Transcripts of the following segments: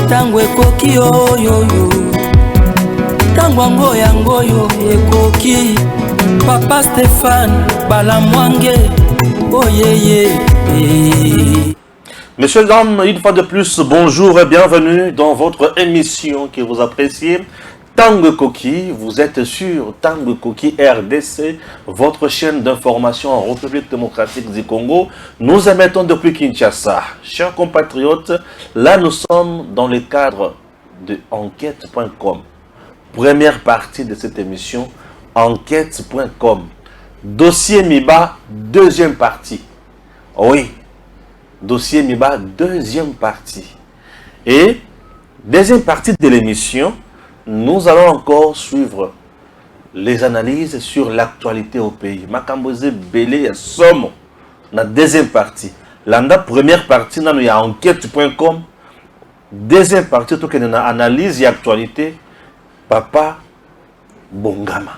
tango ekoki oyoyo tango yango yo ekoki Papa Stéphane Balamwange oyeye. Messieurs, dames, une fois de plus, bonjour et bienvenue dans votre émission que vous appréciez, Tango Koki. Vous êtes sur Tango Koki RDC, votre chaîne d'information en République démocratique du Congo. Nous émettons depuis Kinshasa. Chers compatriotes, là nous sommes dans le cadre de enquête.com. Première partie de cette émission, enquête.com. Dossier Miba, deuxième partie. Oui. Dossier Miba, deuxième partie. Et deuxième partie de l'émission, nous allons encore suivre les analyses sur l'actualité au pays. Makamboze Belé Somme, la deuxième partie. La première partie, il y a enquête.com. Deuxième partie, tout une analyse et actualité. Papa Bongama.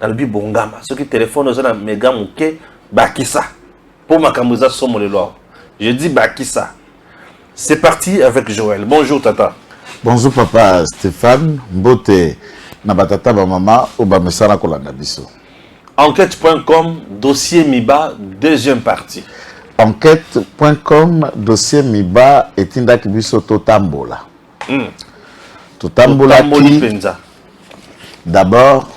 Nalbi Bongama. Ceux qui téléphonent aux méga mouké, Bakissa. Pour Makamboza Somme le Loir. Je dis Bakissa. C'est parti avec Joël. Bonjour Tata. Bonjour papa Stéphane. Mbote Nabatata Bamama Obamesara Kolanda Biso. Enquête.com, dossier Miba, deuxième partie. Enquête.com, dossier Miba et Tindak Biso Totambola. Totambola qui d'abord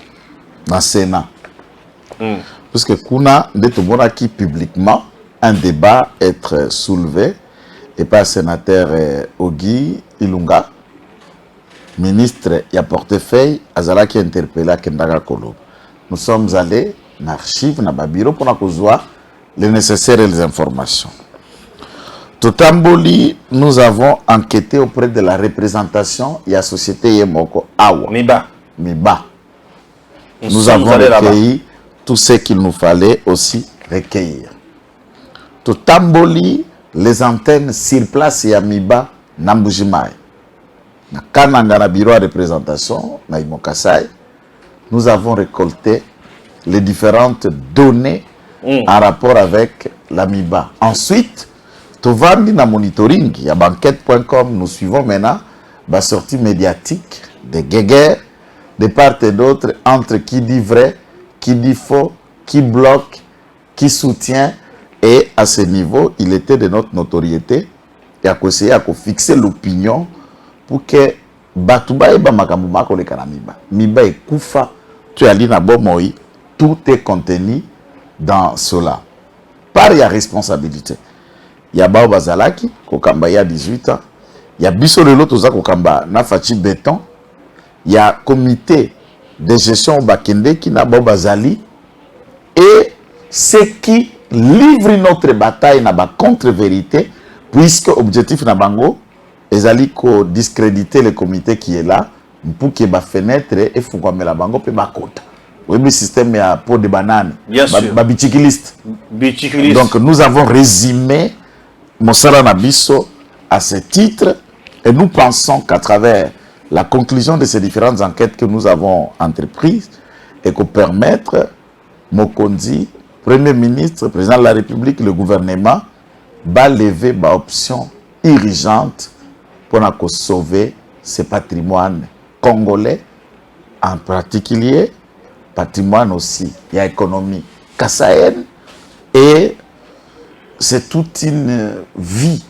dans le Sénat. Parce que Kuna de qui publiquement un débat être soulevé et par le sénateur Ogi Ilunga, ministre et portefeuille Azala qui interpellé Kendaga Kolo. Nous sommes allés dans l'archive, dans le bureau pour nous les nécessaires les informations. Totamboli, nous avons enquêté auprès de la représentation et la société Yemoko Awa. Miba. Nous avons recueilli tout ce qu'il nous fallait aussi recueillir. Totamboli, les antennes sur place et à Miba, Nambujimai. Na Kananga na bureau de représentation, na Imokasai, nous avons récolté les différentes données en rapport avec la Miba. Ensuite, Tovandi na monitoring, il y a banquette.com, nous suivons maintenant la sortie médiatique des guéguerres, de part et d'autre, entre qui dit vrai, qui dit faux, qui bloque, qui soutient. Et à ce niveau, il était de notre notoriété et à conseiller à fixer l'opinion pour que Batouba et Bamakamuma koleka Miba. Miba et Koufa, tu as na bomoi, tout est contenu dans cela. Par la responsabilité. Il y a Bao Bazalaki, Kokamba il y a 18 ans. Il y a Bisso de l'autre Kokamba, Nafachi Béton. Il y a comité de gestion au Bakende qui n'a Bao Bazali. Et ce qui livre notre bataille na ba contre-vérité, puisque l'objectif na bango, ezali ko discréditer le comité qui est là, pour que ba fenêtre et faut qu'on la bango pe ba kota. Oui, le système est à pot de banane. Bien sûr. Ba bicycliste. Donc nous avons résumé Monsala Nabiso à ce titre et nous pensons qu'à travers la conclusion de ces différentes enquêtes que nous avons entreprises et qu'on permettre Mokondi, Premier ministre, président de la République, le gouvernement, va lever une option urgente pour sauver ce patrimoine congolais, en particulier, patrimoine aussi, il y a économie kassaïenne, et c'est toute une vie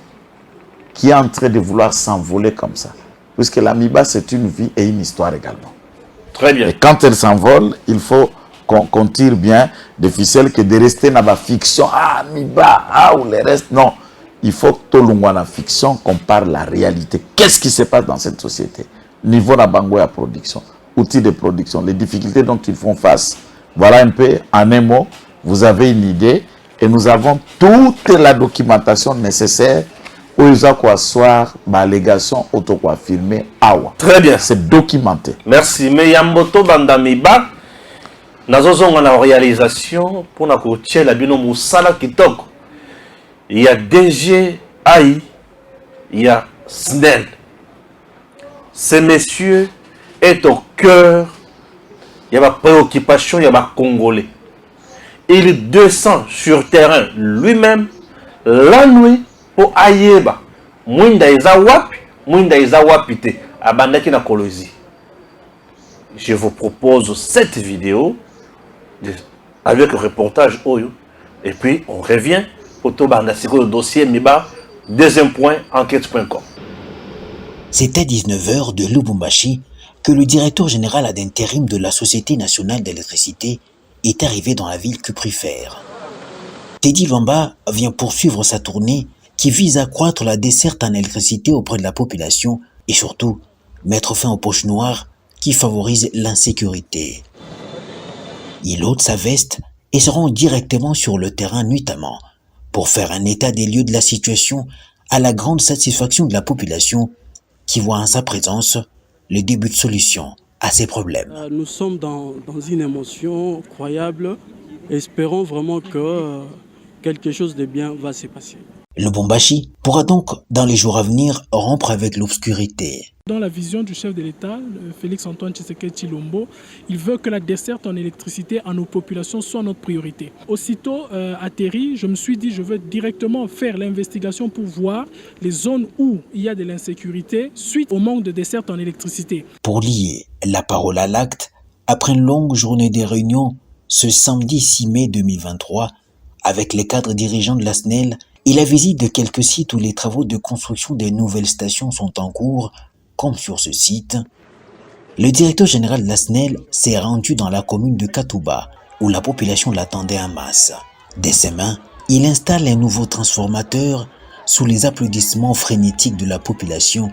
qui est en train de vouloir s'envoler comme ça. Puisque la Miba, c'est une vie et une histoire également. Très bien. Et quand elle s'envole, il faut qu'on tire bien des ficelles que de rester dans la fiction. Ah, Miba, ah, ou les restes. Non. Il faut que tout le monde en fiction compare la réalité. Qu'est-ce qui se passe dans cette société? Niveau de la bango à production, outils de production, les difficultés dont ils font face. Voilà un peu, en un mot, vous avez une idée. Et nous avons toute la documentation nécessaire pour les soir, l'allégation auto-affirmée. Très bien. C'est documenté. Merci. Mais Yamboto Bandamiba. Nous avons une réalisation pour la bino Moussala Kitoko. Il y a DG AI, il y a SNEL. Ces messieurs est au cœur, il y a ma préoccupation, il y a ma Congolais. Il descend sur terrain lui-même la nuit pour Ayeba. Mwinda eza wapi, Mwinda eza wapite abandaki na Kolwezi. Je vous propose cette vidéo avec le reportage Oyo. Et puis on revient pour tout le dossier Miba. Deuxième point, enquête.com. C'était 19h de Lubumbashi que le directeur général ad intérim de la Société nationale d'électricité est arrivé dans la ville cuprifère. Teddy Luamba vient poursuivre sa tournée qui vise à accroître la desserte en électricité auprès de la population et surtout mettre fin aux poches noires qui favorisent l'insécurité. Il ôte sa veste et se rend directement sur le terrain nuitamment pour faire un état des lieux de la situation à la grande satisfaction de la population qui voit en sa présence le début de solution à ses problèmes. Nous sommes dans une émotion croyable. Espérons vraiment que quelque chose de bien va se passer. Lubumbashi pourra donc, dans les jours à venir, rompre avec l'obscurité. Dans la vision du chef de l'État, Félix-Antoine Tshisekedi Tshilombo, il veut que la desserte en électricité à nos populations soit notre priorité. Aussitôt atterri, je me suis dit je veux directement faire l'investigation pour voir les zones où il y a de l'insécurité suite au manque de desserte en électricité. Pour lier la parole à l'acte, après une longue journée de réunions, ce samedi 6 mai 2023, avec les cadres dirigeants de la SNEL, et la visite de quelques sites où les travaux de construction des nouvelles stations sont en cours, comme sur ce site, le directeur général de la SNEL s'est rendu dans la commune de Katouba, où la population l'attendait en masse. Dès ses mains, il installe un nouveau transformateur sous les applaudissements frénétiques de la population,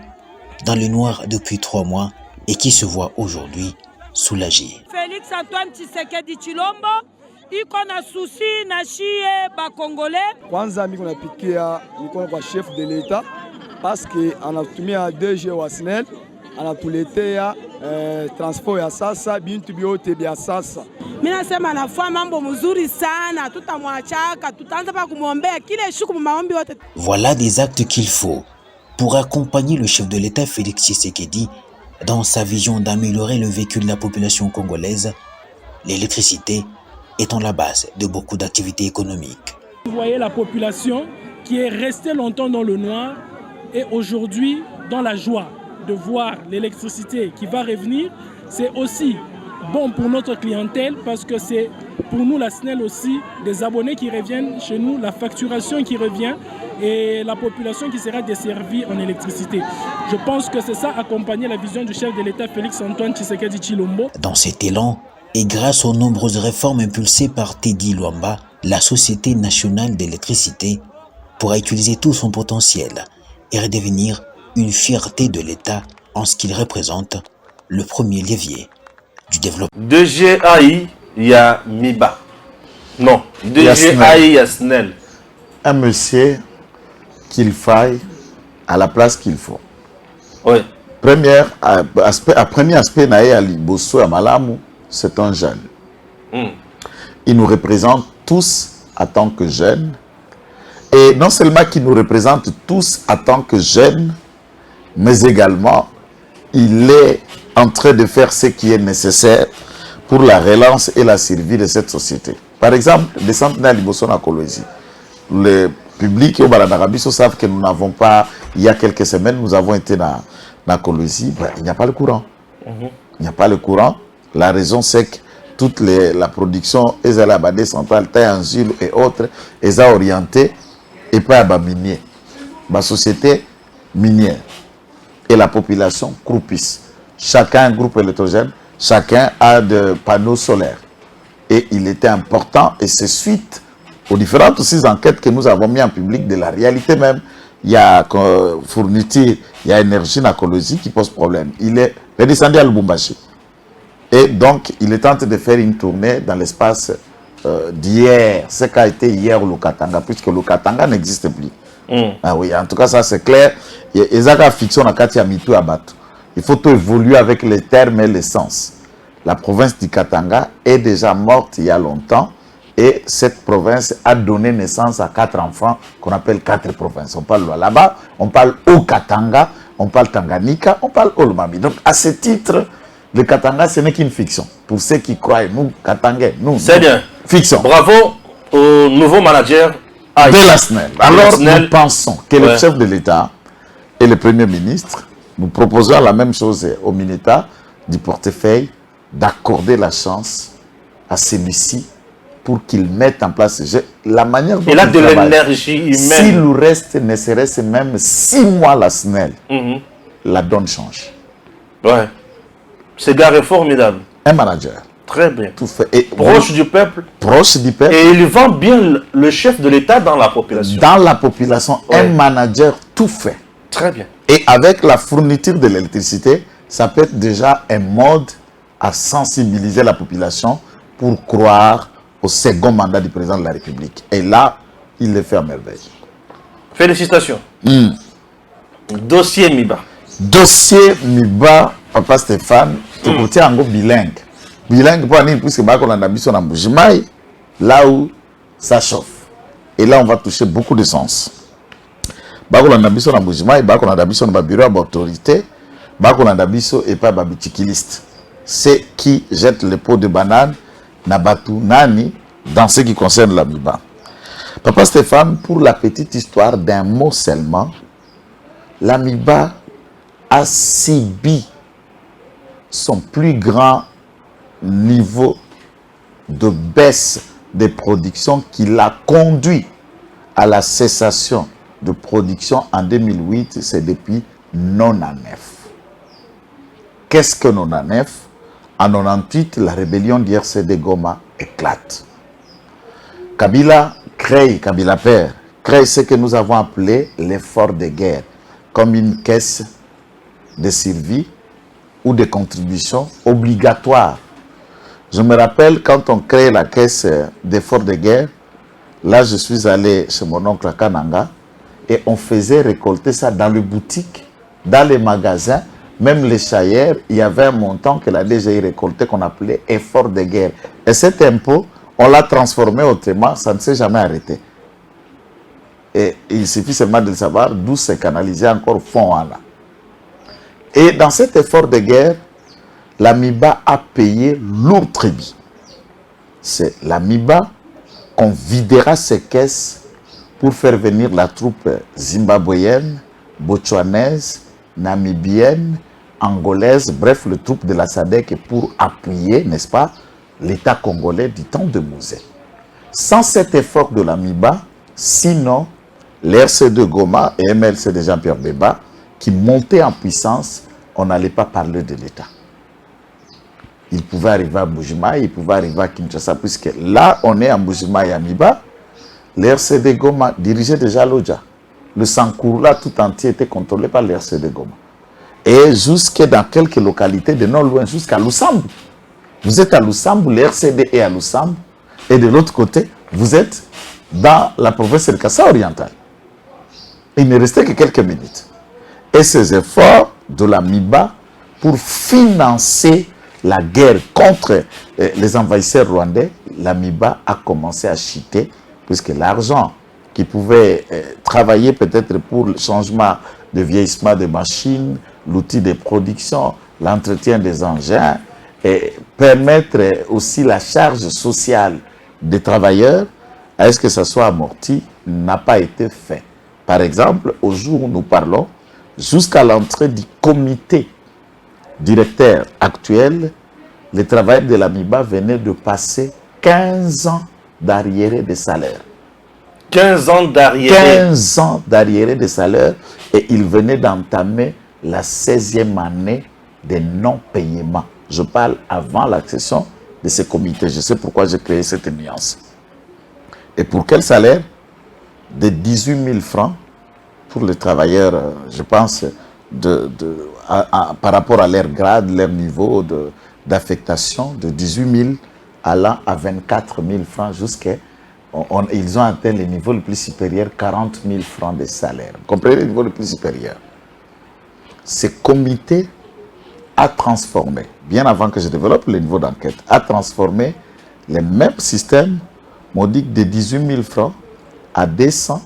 dans le noir depuis 3 mois, et qui se voit aujourd'hui soulagé. Félix-Antoine Tshisekedi Tshilombo, iko na susi na shie ba Congolais. Kwanza miko napikia mikono kwa chef de l'État parce que anatumia DG wa SNEL anatuletea transport ya sasa bintu biote bia sasa. Mimi nasema anafua mambo mzuri sana, tutamwachaka, tutaanza pa kumwombea kile shuku maombi yote. Voilà des actes qu'il faut pour accompagner le chef de l'État Félix Tshisekedi dans sa vision d'améliorer le vécu de la population congolaise, l'électricité étant la base de beaucoup d'activités économiques. Vous voyez la population qui est restée longtemps dans le noir et aujourd'hui dans la joie de voir l'électricité qui va revenir. C'est aussi bon pour notre clientèle parce que c'est pour nous la SNEL aussi des abonnés qui reviennent chez nous, la facturation qui revient et la population qui sera desservie en électricité. Je pense que c'est ça accompagner la vision du chef de l'État Félix-Antoine Tshisekedi Tshilombo. Dans cet élan, et grâce aux nombreuses réformes impulsées par Teddy Luamba, la Société nationale d'électricité pourra utiliser tout son potentiel et redevenir une fierté de l'État en ce qu'il représente le premier levier du développement. DGAI, il y a Miba. Non, DGAI, il y a SNEL. Un monsieur qu'il faille à la place qu'il faut. Oui. Premier aspect, Naé Liboso à Malamu, c'est un jeune. Il nous représente tous en tant que jeunes. Et non seulement qu'il nous représente tous en tant que jeunes, mais également, il est en train de faire ce qui est nécessaire pour la relance et la survie de cette société. Par exemple, les centenaires Liboso na Kolwezi. Le public au Balanarabiso savent que nous n'avons pas, il y a quelques semaines, nous avons été dans Kolwezi, il n'y a pas le courant. Il n'y a pas le courant. La raison, c'est que toute la production, les alabadés centrales, Taïanzul et autres, les a orientés et pas à minier. La société minière et la population croupissent. Chacun a un groupe électrogène, chacun a des panneaux solaires. Et il était important, et c'est suite aux différentes aussi enquêtes que nous avons mis en public de la réalité même. Il y a fourniture, il y a énergie écologique qui pose problème. Il est redescendu à Lubumbashi. Et donc, il est en train de faire une tournée dans l'espace d'hier, ce qu'a été hier au Katanga, puisque le Katanga n'existe plus. Ah oui, en tout cas, ça c'est clair. Et ça, fiction à Katia Mitou Abatou. Il faut tout évoluer avec les termes et les sens. La province du Katanga est déjà morte il y a longtemps. Et cette province a donné naissance à 4 enfants qu'on appelle 4 provinces. On parle là-bas, on parle au Katanga, on parle Tanganyika, on parle Olomami. Donc, à ce titre, le Katanga, ce n'est qu'une fiction. Pour ceux qui croient, nous, Katangais, nous. C'est bien. Fiction. Bravo au nouveau manager de la SNEL. Alors, nous pensons que le chef de l'État et le Premier ministre Nous proposons la même chose au Mineta du portefeuille, d'accorder la chance à celui-ci pour qu'il mette en place la manière dont il a il de travaille. l'énergie humaine. S'il nous reste, ne serait-ce même 6 mois la SNEL, la donne change. Ouais. Ce gars est formidable. Un manager. Très bien. Tout fait. Et Proche du peuple. Proche du peuple. Et il vend bien le chef de l'État dans la population. Dans la population, Ouais. un manager tout fait. Très bien. Et avec la fourniture de l'électricité, ça peut être déjà un mode à sensibiliser la population pour croire au second mandat du président de la République. Et là, il le fait à merveille. Félicitations. Dossier Miba. Dossier Miba, Papa Stéphane, tu côté en bilingue. Bilingue, pour aller, puisque on a mis son Mbujimai, là où ça chauffe. Et là, on va toucher beaucoup de sens. On a mis son Mbujimai, on a mis son bureau d'autorité, on a mis son et pas babitikiliste. C'est qui jette le pot de banane, Nabatu Nani, dans ce qui concerne la Miba. Papa Stéphane, pour la petite histoire d'un mot seulement, la Miba a subi son plus grand niveau de baisse des productions qui l'a conduit à la cessation de production en 2008, c'est depuis 99. Qu'est-ce que 99? En 98, la rébellion d'IRCD Goma éclate. Kabila crée, Kabila père, crée ce que nous avons appelé l'effort de guerre, comme une caisse de survie ou de contribution obligatoire. Je me rappelle quand on crée la caisse d'effort de guerre, là je suis allé chez mon oncle à Kananga et on faisait récolter ça dans les boutiques, dans les magasins, même les chayères, il y avait un montant que la DGI récoltait qu'on appelait effort de guerre. Et cet impôt, on l'a transformé autrement, ça ne s'est jamais arrêté. Et il suffit seulement de le savoir, d'où c'est canalisé encore fond en là. Et dans cet effort de guerre, la MIBA a payé lourd tribut. C'est la MIBA qu'on videra ses caisses pour faire venir la troupe zimbabwéenne, botswanaise, namibienne, angolaise, bref, le troupe de la SADC pour appuyer, n'est-ce pas, l'État congolais du temps de Mouzé. Sans cet effort de la MIBA, sinon, l'RC2 Goma et MLC de Jean-Pierre Bemba, qui montaient en puissance, on n'allait pas parler de l'État. Il pouvait arriver à Mbujimai, il pouvait arriver à Kinshasa, puisque là, on est à Mbujimai et à Miba, l'RCD Goma dirigeait déjà l'Odja. Le Sankourla tout entier était contrôlé par l'RCD Goma. Et jusque dans quelques localités de non loin, jusqu'à Lusambu. Vous êtes à Lusambu, l'RCD est à Lusambu, et de l'autre côté, vous êtes dans la province de Kassa orientale. Il ne restait que quelques minutes. Et ces efforts de la MIBA pour financer la guerre contre les envahisseurs rwandais, la MIBA a commencé à chuter, puisque l'argent qui pouvait travailler peut-être pour le changement de vieillissement des machines, l'outil de production, l'entretien des engins, et permettre aussi la charge sociale des travailleurs, à ce que ça soit amorti, n'a pas été fait. Par exemple, au jour où nous parlons, jusqu'à l'entrée du comité directeur actuel, les travailleurs de la MIBA venaient de passer 15 ans d'arriérés de salaire. 15 ans d'arriérés. 15 ans d'arriérés de salaire et ils venaient d'entamer la 16e année de non-paiement. Je parle avant l'accession de ce comité. Je sais pourquoi j'ai créé cette nuance. Et pour quel salaire? De 18 000 francs pour les travailleurs, je pense, par rapport à leur grade, leur niveau d'affectation, de 18 000 allant à 24 000 francs jusqu'à... Ils ont atteint le niveau le plus supérieur, 40 000 francs de salaire. Vous comprenez le niveau le plus supérieur? Ce comité a transformé, bien avant que je développe le niveau d'enquête, a transformé le même système modique de 18 000 francs à 200,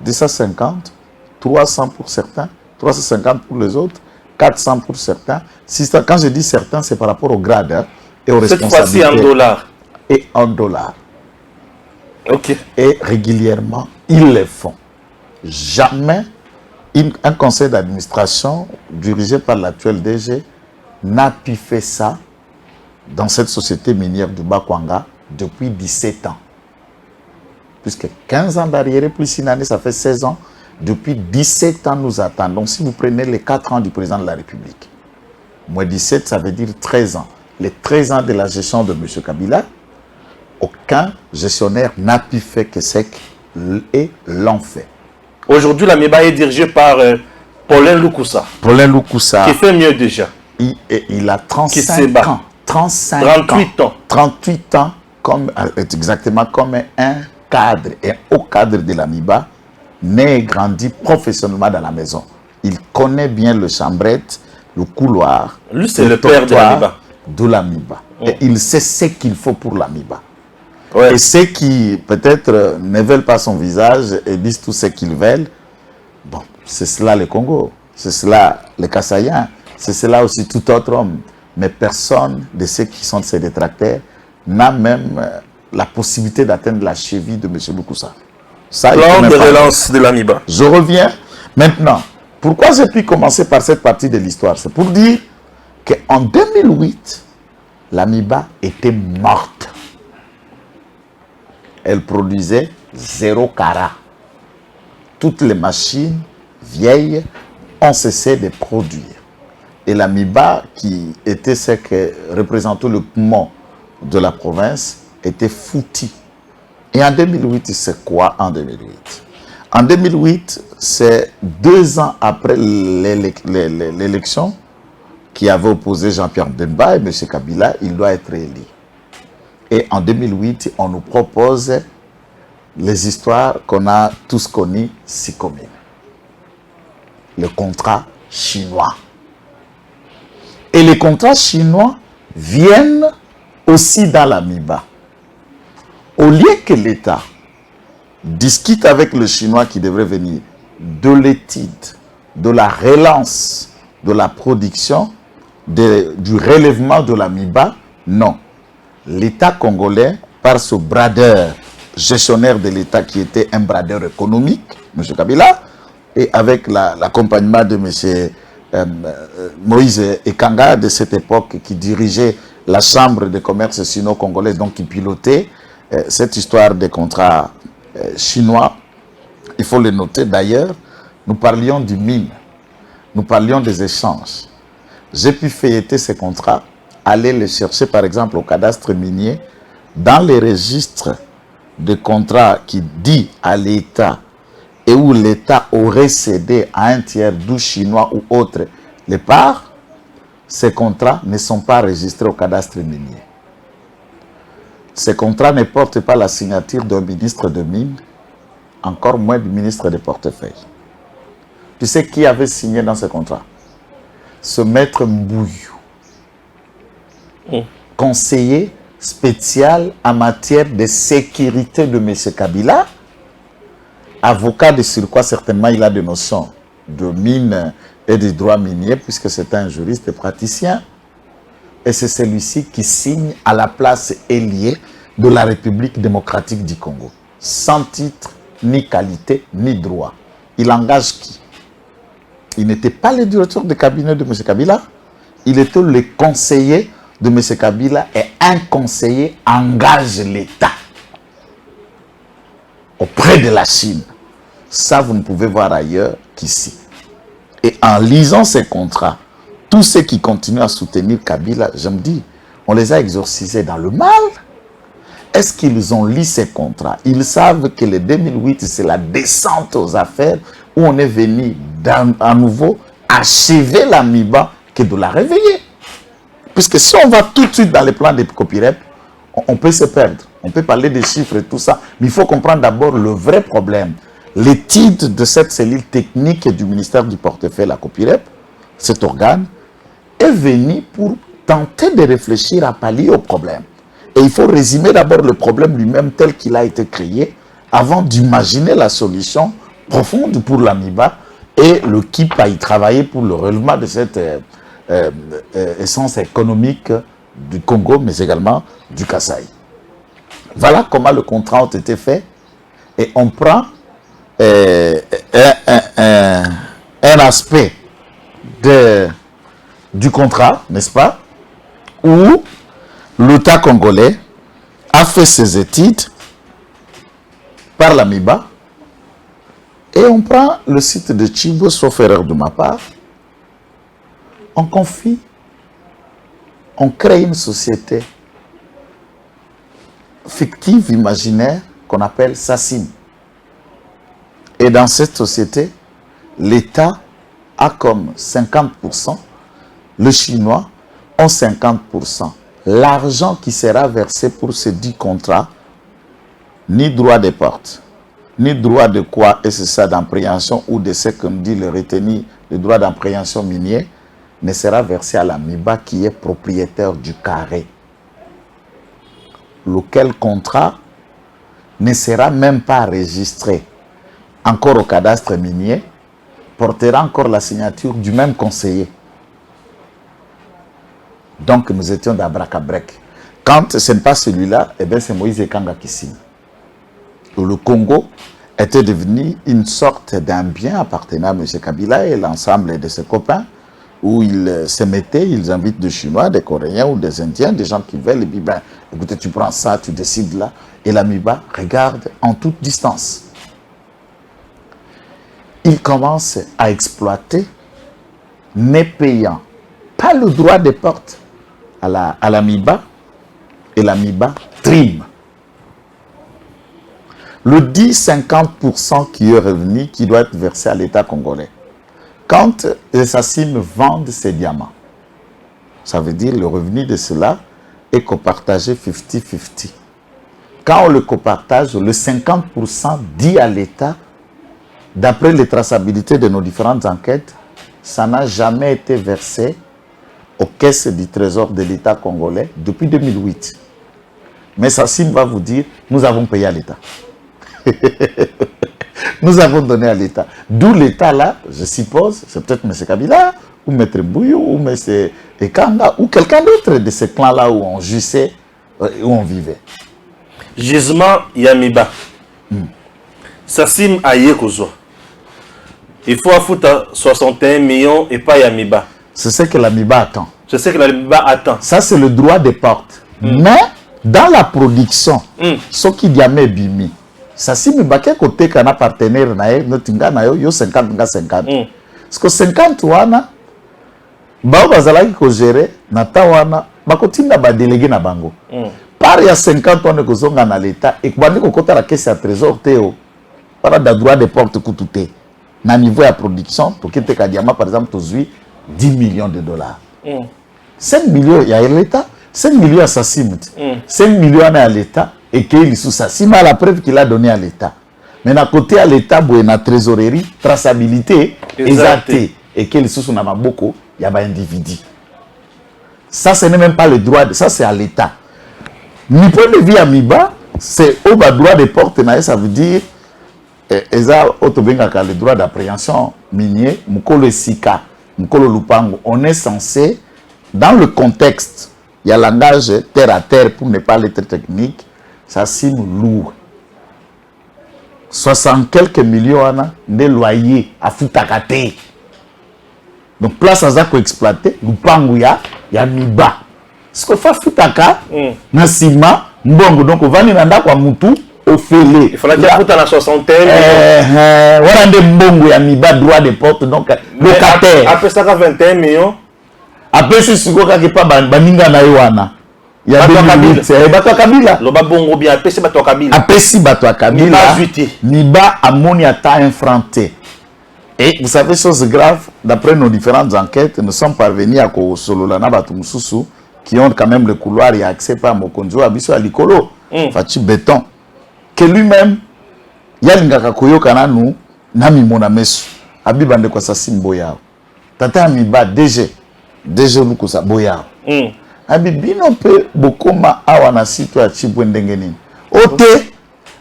250, 300 pour certains, 350 pour les autres, 400 pour certains. 600, quand je dis certains, c'est par rapport au grade hein, et aux responsabilités. Cette fois-ci en dollars. Et en dollars. Ok. Et régulièrement, ils le font. Jamais un conseil d'administration dirigé par l'actuel DG n'a pu faire ça dans cette société minière du Bakwanga depuis 17 ans. Puisque 15 ans d'arrière, plus une année, ça fait 16 ans. Depuis 17 ans, nous attendons. Si vous prenez les 4 ans du président de la République, moins 17, ça veut dire 13 ans. Les 13 ans de la gestion de M. Kabila, aucun gestionnaire n'a pu faire que ce qu'ils l'ont fait. Aujourd'hui, l'AMIBA est dirigée par Paulin Lukusa. Paulin Lukusa. Qui fait mieux déjà. Il a 35 ans. 38 ans. 38 ans, exactement comme un cadre, un haut cadre de l'AMIBA, né et grandi professionnellement dans la maison. Il connaît bien le chambrette, le couloir. Lui, c'est le père de l'AMIBA. De l'AMIBA. Et il sait ce qu'il faut pour l'AMIBA. Ouais. Et ceux qui, peut-être, ne veulent pas son visage et disent tout ce qu'ils veulent, bon, c'est cela le Congo, c'est cela les Kassaïens, c'est cela aussi tout autre homme. Mais personne de ceux qui sont ses détracteurs n'a même la possibilité d'atteindre la cheville de M. Lukusa. Plan de relance de l'AMIBA. Je reviens maintenant. Pourquoi j'ai pu commencer par cette partie de l'histoire? C'est pour dire qu'en 2008, l'AMIBA était morte. Elle produisait 0 carat. Toutes les machines vieilles ont cessé de produire. Et l'AMIBA, qui était ce que représentait le poumon de la province, était foutu. Et en 2008, c'est quoi en 2008? En 2008, c'est 2 ans après l'élection qui avait opposé Jean-Pierre Bemba et M. Kabila, il doit être élu. Et en 2008, on nous propose les histoires qu'on a tous connues si communes. Le contrat chinois. Et les contrats chinois viennent aussi dans l'AMIBA. Au lieu que l'État discute avec le Chinois qui devrait venir de l'étude, de la relance, de la production, du relèvement de l'AMIBA, non. L'État congolais, par ce bradeur gestionnaire de l'État qui était un bradeur économique, M. Kabila, et avec l'accompagnement de M. Moïse Ekanga de cette époque qui dirigeait la chambre de commerce sino-congolaise, donc qui pilotait cette histoire des contrats chinois. Il faut le noter d'ailleurs, nous parlions du mine, nous parlions des échanges. J'ai pu feuilleter ces contrats, aller les chercher par exemple au cadastre minier, dans les registres de contrats qui dit à l'État et où l'État aurait cédé à un tiers d'où chinois ou autre les parts, ces contrats ne sont pas enregistrés au cadastre minier. Ces contrats ne portent pas la signature d'un ministre de mines, encore moins du ministre des portefeuilles. Tu sais qui avait signé dans ce contrat? Ce maître Mbouyou, conseiller spécial en matière de sécurité de M. Kabila, avocat de surcroît, certainement il a des notions de mines et de droits miniers, puisque c'est un juriste et praticien. Et c'est celui-ci qui signe à la place ailier de la République démocratique du Congo. Sans titre, ni qualité, ni droit. Il engage qui? Il n'était pas le directeur de cabinet de M. Kabila. Il était le conseiller de M. Kabila et un conseiller engage l'État auprès de la Chine. Ça, vous ne pouvez voir ailleurs qu'ici. Et en lisant ces contrats, tous ceux qui continuent à soutenir Kabila, je me dis, on les a exorcisés dans le mal. Est-ce qu'ils ont lu ces contrats? Ils savent que le 2008, c'est la descente aux affaires où on est venu à nouveau achever l'AMIBA que de la réveiller. Puisque si on va tout de suite dans les plans de copyright, on peut se perdre. On peut parler des chiffres et tout ça, mais il faut comprendre d'abord le vrai problème. L'étude de cette cellule technique du ministère du portefeuille, la copyright, cet organe, est venue pour tenter de réfléchir à pallier au problème. Et il faut résumer d'abord le problème lui-même tel qu'il a été créé avant d'imaginer la solution profonde pour l'AMIBA et le KIP a y travaillé pour le relèvement de cette essence économique du Congo, mais également du Kasaï. Voilà comment le contrat a été fait. Et on prend un aspect du contrat, n'est-ce pas, où l'État congolais a fait ses études par la MIBA et on prend le site de Tchibo, sauf erreur de ma part, on confie, on crée une société fictive, imaginaire, qu'on appelle SACIM. Et dans cette société, l'État a comme 50%, le Chinois ont 50%. L'argent qui sera versé pour ces 10 contrats, ni droit des portes, ni droit de quoi, et c'est ça d'appréhension ou de ce que me dit le retenu, le droit d'appréhension minier, ne sera versé à la MIBA qui est propriétaire du carré. Lequel contrat ne sera même pas enregistré encore au cadastre minier, portera encore la signature du même conseiller. Donc nous étions d'Abrakabrek. Quand ce n'est pas celui-là, eh bien c'est Moïse Ekanga qui signe. Le Congo était devenu une sorte d'un bien appartenant à M. Kabila et l'ensemble de ses copains, où ils se mettaient, ils invitent des Chinois, des Coréens ou des Indiens, des gens qui veulent, et puis ben, écoutez, tu prends ça, tu décides là, et la MIBA regarde en toute distance. Ils commencent à exploiter, ne payant pas le droit des portes à la MIBA, et la MIBA trime. Le 10-50% qui est revenu, qui doit être versé à l'État congolais. Quand les SACIM vendent ces diamants, ça veut dire le revenu de cela est copartagé 50-50. Quand on le copartage, le 50% dit à l'État, d'après les traçabilités de nos différentes enquêtes, ça n'a jamais été versé aux caisses du trésor de l'État congolais depuis 2008. Mais SACIM va vous dire, nous avons payé à l'État. Nous avons donné à l'État. D'où l'État là, je suppose, c'est peut-être M. Kabila, ou M. Bouyou, ou M. Ekanga, ou quelqu'un d'autre de ces clans-là où on jouissait, où on vivait. Gisement Yamiba. SACIM a Yekozo. Il faut foutre 61 millions et pas Yamiba. C'est ce que la MIBA attend. C'est ce que la MIBA attend. Ça, c'est le droit des portes. Mais, dans la production, ce qui diamait bimi, ça si me baké côté qu'on a partenaire nae notinga na yo 50 nga 50. Parce que 50 wana ba bazalaki ko gérer na tawana bakotinda ba délégué na bango. Par ya 50 wana ko zonga na l'état et ko bandi ko kota la caisse à trésor teo. Para da droit de porte kututé. Na niveau ya production pour que te kadiama par exemple tozui 10 millions de dollars. 5 millions ya l'état, 5 millions à SACIM. 5 millions à l'état. Et qu'il sous ça. Si mal la preuve qu'il a donné à l'État. Mais à côté à l'État, il y a une trésorerie, traçabilité, exactée. Et qu'il sous son amaboko, il y a un individu. Ça, ce n'est même pas le droit, ça c'est à l'État. Ni point de vue à Miba, c'est au bas droit des portes, ça veut dire, le droit d'appréhension minier, Mukolo Sika, Mukolo Lupango. On est censé, dans le contexte, il y a langage terre à terre pour ne pas être technique. Ça signe lourd. 60 quelques millions de loyers à Futakate. Donc, place à ça qu'on exploite, Lupango ya Miba. Ce qu'on fait Futaka, Nassima, Mbongo, donc on va n'y aller à Moutou, au Félé. Il fallait qu'il y ait la 61 millions. Voilà des Mbongo ya Miba, droit de porte, donc locataire. Après ça, 21 millions. Après, c'est ce qu'on a pas Baninga na Yoana. Il y a Bato Kabila. Loba bongo bien, après c'est Bato Kabila. Après si Bato Kabila. Niba Amoni a infranté. Et vous savez, chose grave, d'après nos différentes enquêtes, nous sommes parvenus à Sololana Batumsusu, qui ont quand même le couloir et accès par Mokonjo, Abisso Alikolo, Fachi Béton, que lui-même, Yalingaka Koyo Kananu, Nami Monamesu, Abibande Kwasassim Boyao. Tata Miba, DG Lukusa Boyao. Abibino pe bokoma awana sito ya chibwe ndenge nini. Ote,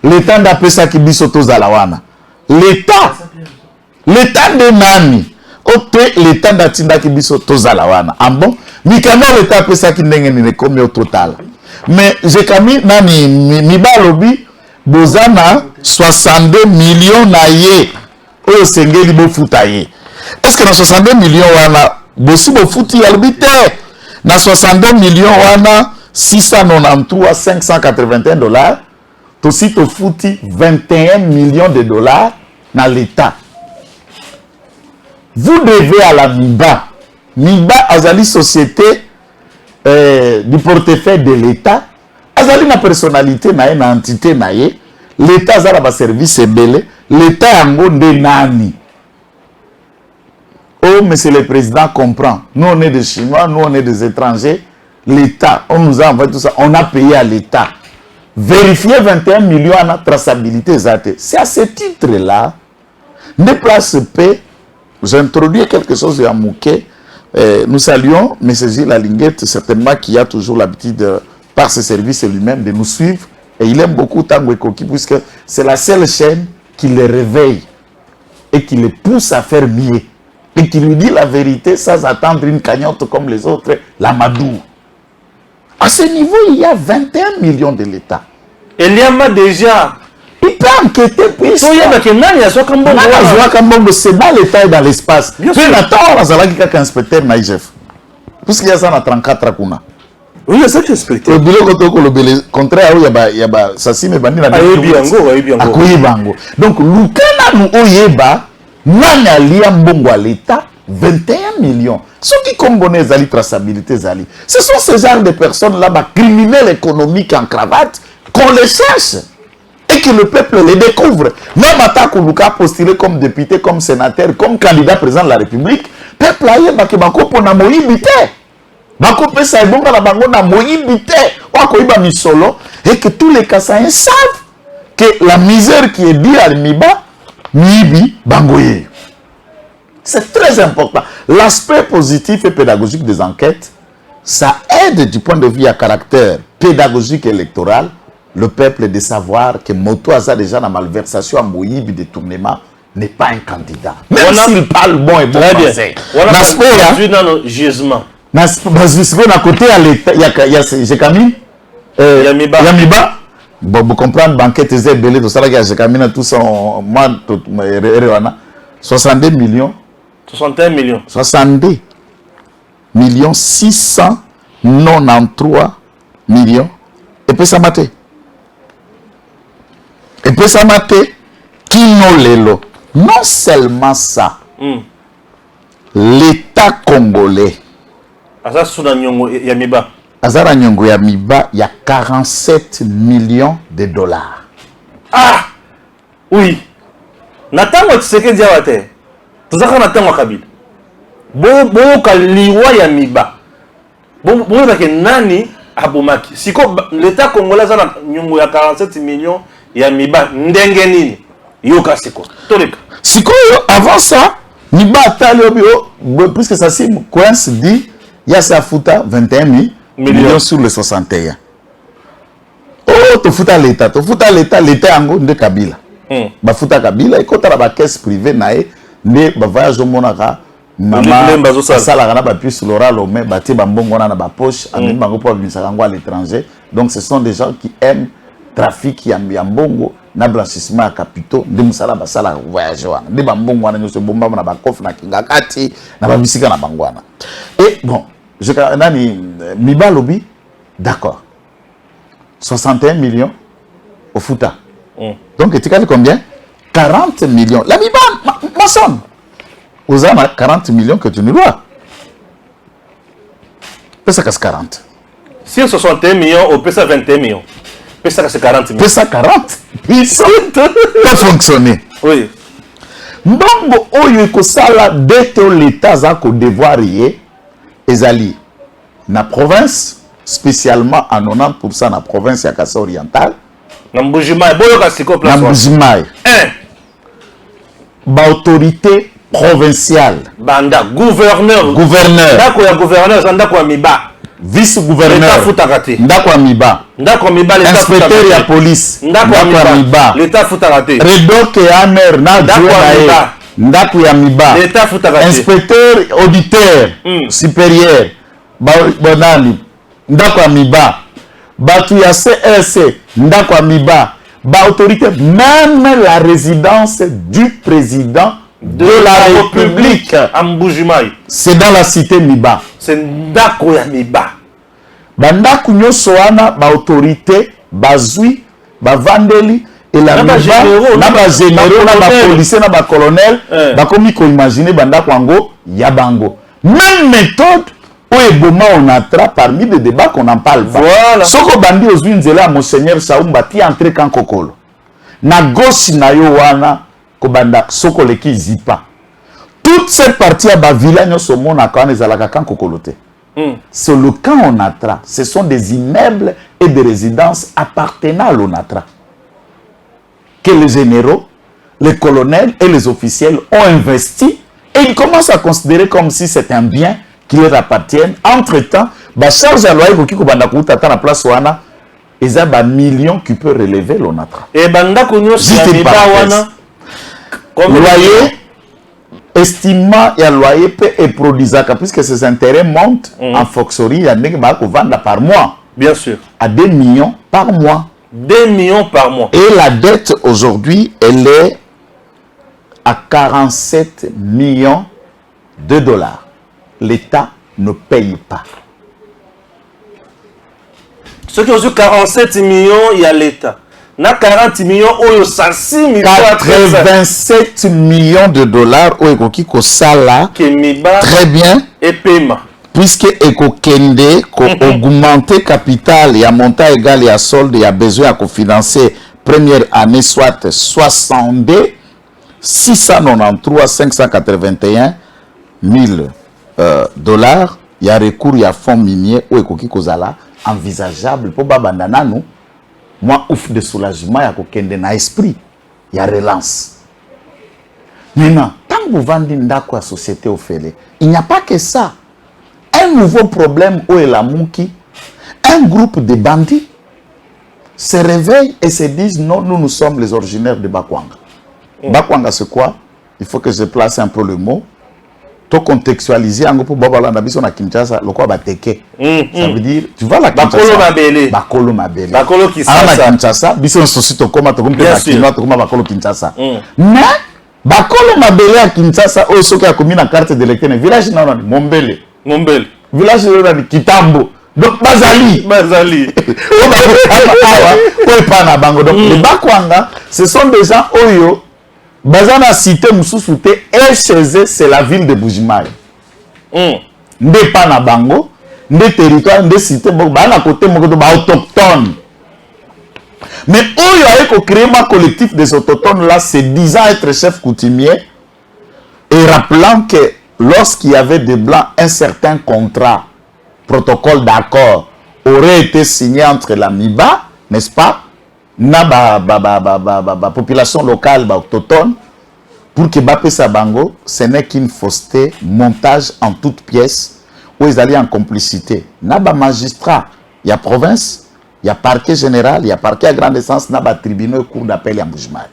l'État d'après ça qui biso tozalawana. L'État de nani. Ote, l'État d'atinda qui biso tozalawana. Ah bon? Mikano l'État après ça qui ndenge nini comme au total. Mais j'ai kami nani miba lobi bozana 62 millions na ye. Oyo sengeli bo futa ye. Est-ce que dans 62 millions, on a aussi de foot arbitraire? Dans 62 millions, on a 693 581 $. Aussi, tu foot 21 millions de dollars dans l'État. Vous devez à la MIBA. MIBA a une société du portefeuille de l'État. Azali na personnalité na une entité na ye. L'État a un service belé. L'État a un nani. Oh, monsieur le président comprend. Nous, on est des Chinois, nous, on est des étrangers. L'État, on nous a envoyé tout ça. On a payé à l'État. Vérifier 21 millions à notre traçabilité. C'est à ce titre-là, ne place P, j'introduis quelque chose à Mouké. Nous saluons M. Gilles Alinguette, certainement qui a toujours l'habitude, par ses services lui-même, de nous suivre. Et il aime beaucoup Tanguy Koki, puisque c'est la seule chaîne qui le réveille et qui le pousse à faire mieux. Et qui lui dit la vérité sans attendre une cagnotte comme les autres, la Madou. À ce niveau, il y a 21 millions de l'État. Et il y a déjà. Il peut enquêter, puis c'est dans l'État et dans l'espace. Puis on a dit inspecteur Naïjef. Puisqu'il y a ça dans 34 à Kuna. Oui, il y a ça qui est inspecteur. Le contraire, il y a ça si mais bandi na bango. Donc Lukana nous oyeba nana lia mbongo à l'État 21 millions. Ceux qui combonnent les traçabilité zali. Ce sont ces genres de personnes là-bas, criminels économiques en cravate, qu'on les cherche. Et que le peuple les découvre. Même à Takuluka postulé comme député, comme sénateur, comme candidat président de la République, peuple aïe baki bako pona moïbité. Bako pesa ebonga la bango na moïbité. Wako iba misolo. Et que tous les Kassaïens savent que la misère qui est due à l'Miba, Mibi bangoye. C'est très important. L'aspect positif et pédagogique des enquêtes, ça aide du point de vue à caractère pédagogique et électoral le peuple de savoir que Moto Aza déjà dans malversation à Moïbi détournement n'est pas un candidat. Même s'il parle bon et bon français. L'aspect dans le jugement. À côté, il y a Jekami, Yamiba. Bon, vous comprenez, banquette est belé, tout ça, il y a Jekami, tout ça, 62 millions. 61 millions. 62 millions 693 millions. Et puis ça m'a été. Et puis ça m'a été. Qui non lelo. Non seulement ça. L'État congolais. Azara Nyongo Yamiba. Azara Nyongo Yamiba, il y a 47 millions de dollars. Ah! Oui. Natango Tseke Diawate. Tuzaka Natango Kabila. Bo Kaliwa Yamiba. Bo Nani Abomaki. Siko l'État congolais a Nyongo ya 47 millions Yamiba. Ndengenini. Yoka Siko. Toleka. Siko, avant ça, Miba Talio, puisque ça c'est Coince dit, il y a sa fouta 21 millions sur le 61. Oh, tu fouta l'État. Tu fouta l'État, l'État en de Kabila. Ba fouta Kabila, et quand tu as la caisse privée, mais ba voyage au Monaka, maman, ça la rana ba puisse l'oral au mais bâti bambongo na ba poche, amener bango pour à l'étranger. Donc ce sont des gens qui aiment trafic yambongo. Na blanchissement à capitaux de musala basala voyageur de bambongwana nyose bomba na bakof na kingakati na babisika na bangwana. Et bon, je nani Miba lobi d'accord. 61 millions au Fouta. Donc tu calcules combien? 40 millions. La Miba maçon. Aux âmes 40 millions que tu nous dois. Pesa 40. Si 61 millions au pesa 21 millions. Pesa 40 millions. Pesa 40. Ils sont pas fonctionner. Oui. Mbongo oyo ekosala dès que l'État a ko devoir yé ezali na province spécialement à 90% na province ya Kassa orientale na Mbujimai boyo kasiko place na Mbujimai ba autorité provinciale banda gouverneur ndako ya gouverneur ndako ya Miba vice-gouverneur ndako Miba inspecteur ya police ndako Miba l'état futakate redoke ya mer na ndako ya Miba l'état futakate inspecteur auditeur supérieur bonani ndako Miba batu ya CRC ndako Miba ba autorité même la résidence du président de la République. À Mbujimaï. C'est dans la cité Miba. C'est Ndako ya Miba. Bandako nyoso wana ba autorité, bazui, ba vandeli et la Miba, na ba généraux, na ba policiers, na ba colonel, ba komi ko imaginer bandako ango ya bango. Même méthode où eboma on attrape parmi des débats qu'on n'en parle pas. Voilà. Soko bandi ozwi nzela monseigneur Saoumba ti entré kan kokolo. Na gauche na yo wana ko banda soko leki zipa. Toute cette partie à Bavila nyoso mona kana ezalaka kan kokolo te. C'est le camp Onatra. Ce sont des immeubles et des résidences appartenant à l'Onatra que les généraux, les colonels et les officiels ont investi et ils commencent à considérer comme si c'est un bien qui leur appartient. Entre-temps, la charge à loyer qui est la place wana, ils ont un million qui peut relever l'Onatra. Et banda konyo loyer estimant et loyer et produisaka puisque ces intérêts montent en foxerie, il y a des gens qui vendent par mois. Bien sûr. À 2 millions par mois. 2 millions par mois. Et la dette aujourd'hui, elle est à 47 millions de dollars. L'État ne paye pas. Ceux qui ont eu 47 millions, il y a l'État. Na 40 millions, oh, 106 millions. 87 millions de dollars, oh, ekoki ko sala. Très bien. Et paiement. Puisque Eko Kende, ko augmenter capital, il y a montant égal, il y a solde, il y a besoin à financer première année, soit 62 693 581 000 dollars. Il y a recours, il y a fonds miniers, ou Eko Kikozala, envisageable pour Babandana, nous. Moi, ouf de soulagement, il y a Kende na esprit, il y a relance. Maintenant, tant que vous vendez une société au Félé, il n'y a pas que ça. Un nouveau problème où est la Mouki, un groupe de bandits se réveillent et se disent non, nous sommes les originaires de Bakwanga. Bakwanga, c'est quoi? Il faut que je place un peu le mot. To contextualiser en gros Babala Nabiso na Kinshasa, le quoi bateke. Ça veut dire, tu vois la Kinshasa. Bakolo Mabele. Bakolo Mabele. Bakolo Kinshasa. Na Kinshasa, biso société comme to comme comme Bakolo Kinshasa. Mais Bakolo Mabele à Kinshasa, au soki a commis na carte d'électeur, village na Mombele. Mombele. Village de Kitambo. Donc Bazali. Bazali. Donc les Bakwanga, ce sont des gens oyo Bazana cité Moussousoute et chez eux, c'est la ville de Bujimaï. Nde pas na bango, nde territoire, nde cité, bana côté autochtone. Mais oyo a créé un collectif des autochtones là, c'est disant être chef coutumier et rappelant que lorsqu'il y avait des blancs, un certain contrat, protocole d'accord, aurait été signé entre la MIBA, n'est-ce pas, na population locale, autochtone, pour que Bapé Sabango, ce n'est qu'une fausseté, montage en toutes pièces, où ils allaient en complicité. Na magistrat, il y a province, il y a parquet général, il y a parquet à grande essence, na tribunal cour d'appel à Mbujimaï.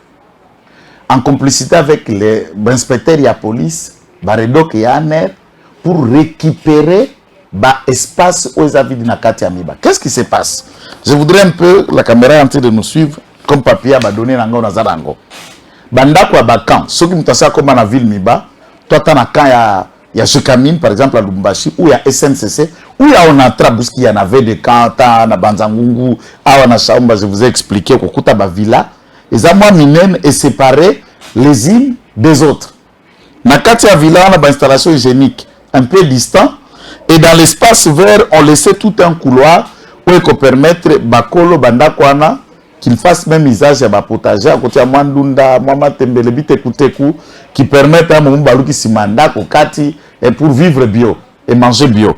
En complicité avec les inspecteurs, il y a police, Baredok et Aner, pour récupérer l'espace où ils avaient dit Nakati Amiba. Qu'est-ce qui se passe? Je voudrais un peu, la caméra est en train de nous suivre, comme papier à donner Nango Nazarango. Bandako à Bakan, ceux qui m'ont dit comme dans la ville Miba, toi tu as il y a Chekamine, par exemple à Lubumbashi, où il y a SNCC, où il y a Onatra, parce qu'il y en avait des camps, à Banzangungu, à Wanashaumba, je vous ai expliqué, qu'au Koutaba Villa, les amois minen et séparer les îles des autres. Nakati Villa, on a une installation hygiénique un peu distant, et dans l'espace vert, on laissait tout un couloir où il peut permettre Bakolo Bandakwana qu'il fasse même usage à potager à côté de Mandunda, Mama Tembele, Bitekuteku, qui permettent à Mumbalu qui s'y manda et pour vivre bio et manger bio.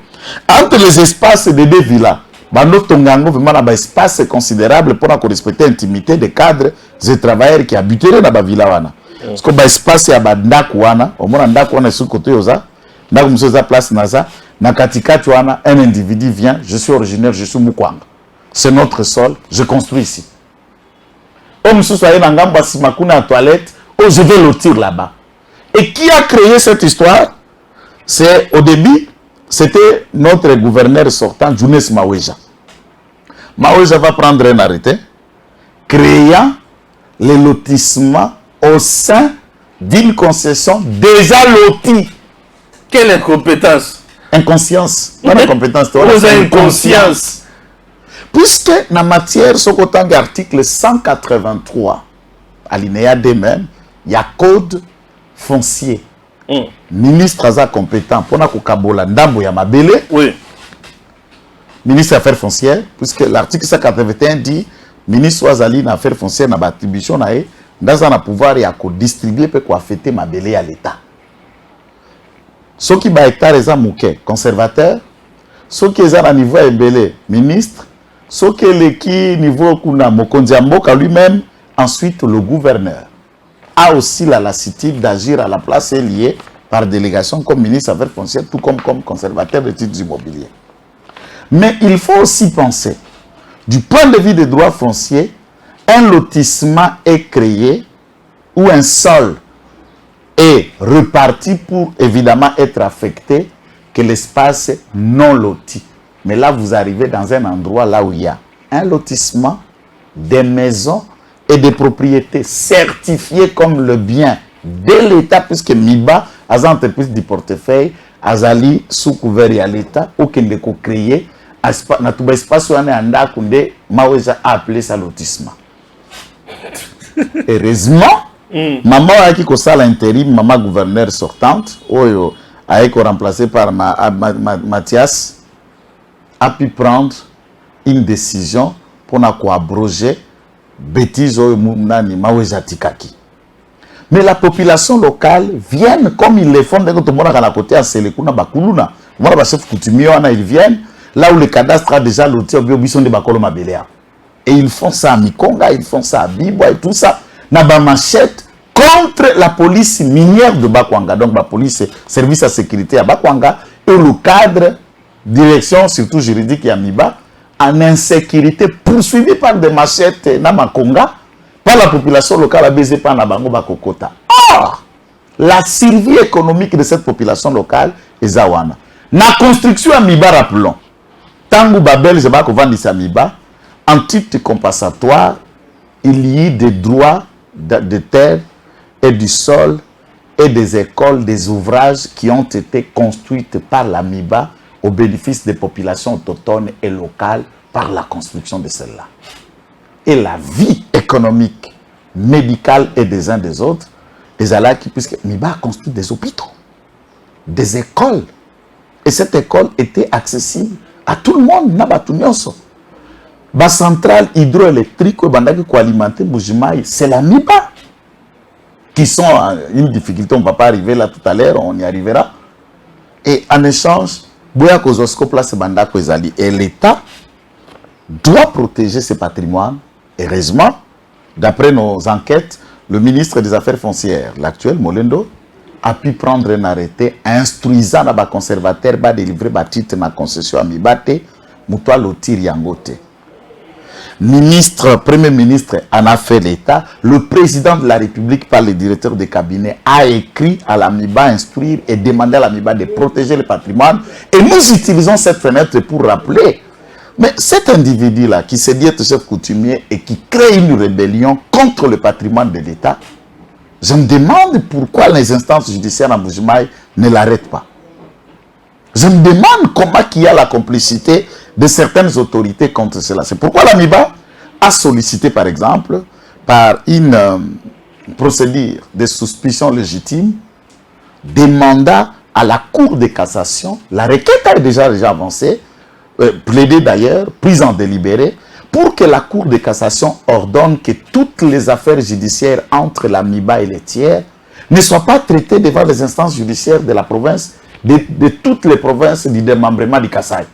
Entre les espaces des deux villas, Bando Tongango vraiment un espace considérable pour respecter l'intimité des cadres et travailleurs qui habiteraient dans la villa. Parce que l'espace est à Bandakwana, au moins Bandakwana sur le côté Oza, là où nous place Naza, Nakatikati wana, un individu vient, je suis originaire, je suis Mukwanga. C'est notre sol, je construis ici. Oh, monsieur Soye Nangamba Simakuna à toilette, oh, je vais lotir là-bas. Et qui a créé cette histoire? C'est au début, c'était notre gouverneur sortant, Younes Maweja. Maweja va prendre un arrêté, créant les lotissements au sein d'une concession déjà lotie. Quelle incompétence? Inconscience. Pas d'incompétence. Vous avez une conscience. Puisque dans la matière, ce qu'autant l'article 183, alinéa 2 même, il y a code foncier. Ministre aza compétent pour na ndambo ya mabele. Oui. Ministre des Affaires foncières, puisque l'article 181 dit ministre Ouazali na affaires foncières na attribution na e dans un pouvoir ya ko distribuer pe ko affecter mabele à l'état. Ce qui ba hectare eza muke conservateur, ce qui est à niveau ebele ministre, ce qui est niveau kuna mokonzi ya mboka lui-même, ensuite le gouverneur a aussi la lassitude d'agir à la place liée par délégation comme ministre des Affaires foncières, tout comme conservateur de titres immobiliers. Mais il faut aussi penser, du point de vue des droits fonciers, un lotissement est créé ou un sol est reparti pour évidemment être affecté que l'espace non loti. Mais là, vous arrivez dans un endroit là où il y a un lotissement, des maisons et des propriétés certifiées comme le bien de l'État, puisque MIBA, as entreprise du portefeuille, azali sous couvert à l'État, aucun de co créé, na tout espace où on est en d'akunde, Maoueza a appelé ça lotissement. Heureusement, maman a qui ça l'intérim, maman gouverneur sortante, oyo a été remplacé par Mathias, a pu prendre une décision pour abroger bêtises oyo nani Maoueza tikaki. Mais la population locale vient comme ils le font dès que tout le monde est à côté à Selekuna Bakuluna. Voilà, les chefs coutumiers, ils viennent là où le cadastre a déjà loti au Bison de Bakolo Mabelea. Et ils font ça à Mikonga, ils font ça à Bibois et tout ça. Naba machette contre la police minière de Bakwanga. Donc la police, service à sécurité à Bakwanga et le cadre, direction surtout juridique à Miba, en insécurité poursuivi par des machettes Namakonga. Par la population locale a baisé par Nabango Bakokota. Or, la survie économique de cette population locale est Zawana. La construction à Miba, rappelons, Tangu Babel, je vais vendre à Miba, en titre compensatoire, il y a des droits de terre et du sol et des écoles, des ouvrages qui ont été construits par la Miba au bénéfice des populations autochtones et locales par la construction de celles-là. Et la vie économique, médicale et des uns des autres, les Alaki, puisque Miba a construit des hôpitaux, des écoles. Et cette école était accessible à tout le monde. La centrale hydroélectrique qui alimente Mbujimaï, c'est la Miba. Qui sont une difficulté, on ne va pas arriver là tout à l'heure, on y arrivera. Et en échange, et l'État doit protéger ses patrimoines. Heureusement, d'après nos enquêtes, le ministre des Affaires foncières, l'actuel Molendo, a pu prendre un arrêté instruisant les conservateurs à délivrer des titres de concession à Mibate, Moutoua Lotir Yangote. Premier ministre en a fait l'État. Le président de la République, par le directeur de cabinet, a écrit à la MIBA, instruire et demander à la MIBA de protéger le patrimoine. Et nous utilisons cette fenêtre pour rappeler. Mais cet individu-là, qui se dit être chef coutumier et qui crée une rébellion contre le patrimoine de l'État, je me demande pourquoi les instances judiciaires en Mbujimaï ne l'arrêtent pas. Je me demande comment il y a la complicité de certaines autorités contre cela. C'est pourquoi la MIBA a sollicité, par exemple, par une procédure de suspicion légitime, des mandats à la Cour de cassation. La requête a déjà avancée, plaidée d'ailleurs, prise en délibéré, pour que la Cour de cassation ordonne que toutes les affaires judiciaires entre la MIBA et les tiers ne soient pas traitées devant les instances judiciaires de la province, de toutes les provinces du démembrement du Kasaï.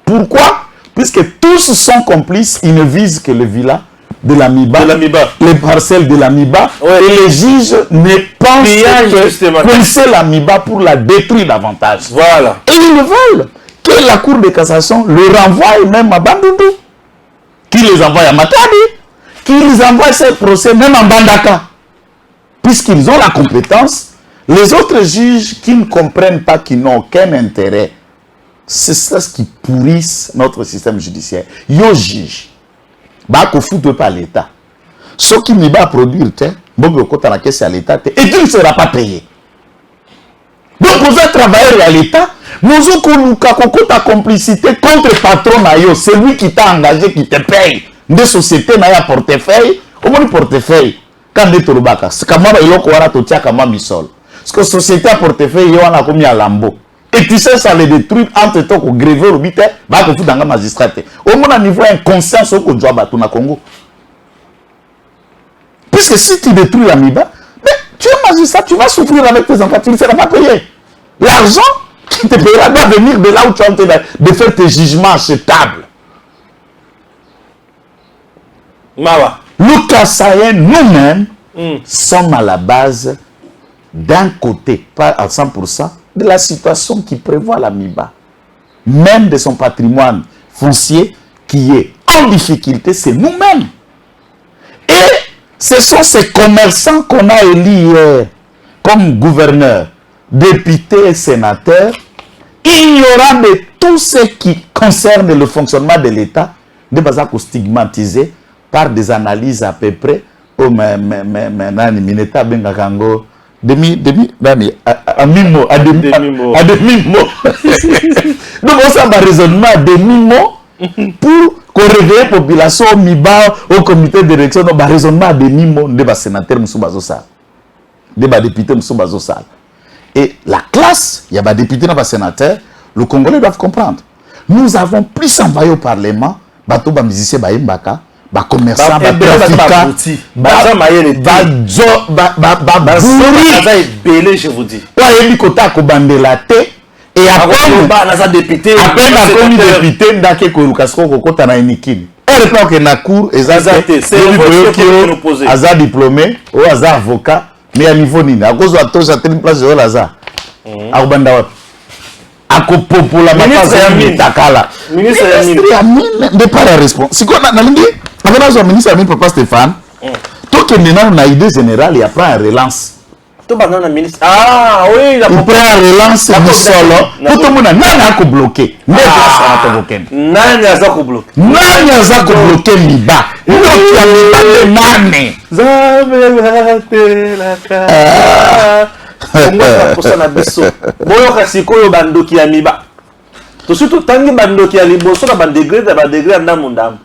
Pourquoi? Puisque tous sont complices, ils ne visent que le villa de la MIBA, les parcelles de la MIBA, et les juges ne pensent que pousser la MIBA pour la détruire davantage. Voilà. Et ils veulent que la Cour de cassation le renvoie même à Bandundu, qui les envoie à Matadi, qui les envoie ces procès même en Bandaka, puisqu'ils ont la compétence. Les autres juges qui ne comprennent pas, qui n'ont aucun intérêt, c'est ça qui pourrisse notre système judiciaire. Yo juge, bah qu'on fout pas l'État. Ce qui m'y va produire, Mbongo Okota la caisse à l'État, et tu ne seras pas payé. Donc, vous êtes travailleur à l'État, vous avez ta complicité contre le patron, c'est lui qui t'a engagé, qui te paye. Des sociétés, n'a portefeuille, au moins portefeuille. Quand tu es c'est comme il y a misol. Parce que la société à portefeuille, il y a commis à lambeau. Et tu sais, ça les détruit entre temps que gréver au bité, bah, que vous dans la magistrat. Au moins, à niveau inconscient, ce que tu as au Congo. Puisque si tu détruis la MIBA, mais tu es magistrat, tu vas souffrir avec tes enfants, tu ne seras pas payé. L'argent qui te payera doit venir de là où tu es en train de faire tes jugements acceptables. Mawa. Lucas Sayen, nous-mêmes, sommes à la base d'un côté, pas à 100%, de la situation qui prévoit la MIBA. Même de son patrimoine foncier qui est en difficulté, c'est nous-mêmes. Et ce sont ces commerçants qu'on a élus hier comme gouverneurs, députés et sénateurs, ignorant de tout ce qui concerne le fonctionnement de l'État, de base stigmatisés par des analyses à peu près au Mineta Bengakango à demi-mot. Donc on s'en va raisonnement à demi-mot pour qu'on réveille la population au MIBA, au comité de direction, donc raisonnement à demi-mot de sénateur Moussoubazosa, de député Moussoubazosa. Et la classe, il y a des députés et des sénateurs, le Congolais doivent comprendre. Nous avons plus envoyé au Parlement, bateau ba musicien ba imbaka, ba commerçant, ba trafiquant, je vous dis. Ouais, il kota ko bandela te et après député, après na komi député ndake ko rukasko ko kota na inikini. Et le que na cour ezate, c'est le aza diplômé ou aza avocat, mais à niveau nini, à cause de la toja telle place de l'aza. A banda wapi? Akopopola ministre ya mine takala. Ministre ya mine de pas la réponse. Si quoi na lingi, avant le ministre ya mine papa Stéphane, toi qui maintenant na idée générale, il y a pas un relance. Tout banana ministre. Ah oui, il prend un relance du solo. Tout le monde n'a pas bloqué. Nani a bloqué. Nani a bloqué Liba. Nani. Boyoka sikoyo bandoki ya miba. To surtout tangi bandoki ya liboso na bandegré na ndamu ndamu.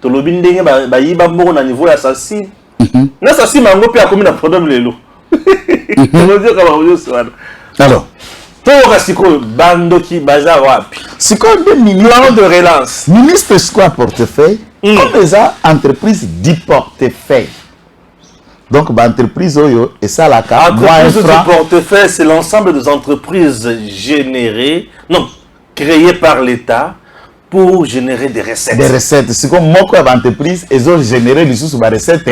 To lobi ndenge ba yiba mboko na niveau ya assassin. Na assassin mango pe akomi na problème lelo. Alors, toyoka sikoyo bandoki baza wapi? Sikoyo de millions de relance. Ministre quoi portefeuille? Comme les entreprises dit portefeuille. Donc, l'entreprise et ça la carte. Entreprise du portefeuille, c'est l'ensemble des entreprises générées, non, créées par l'État pour générer des recettes. Des recettes. C'est comme moi qui entreprise, ils ont généré des sous des recettes.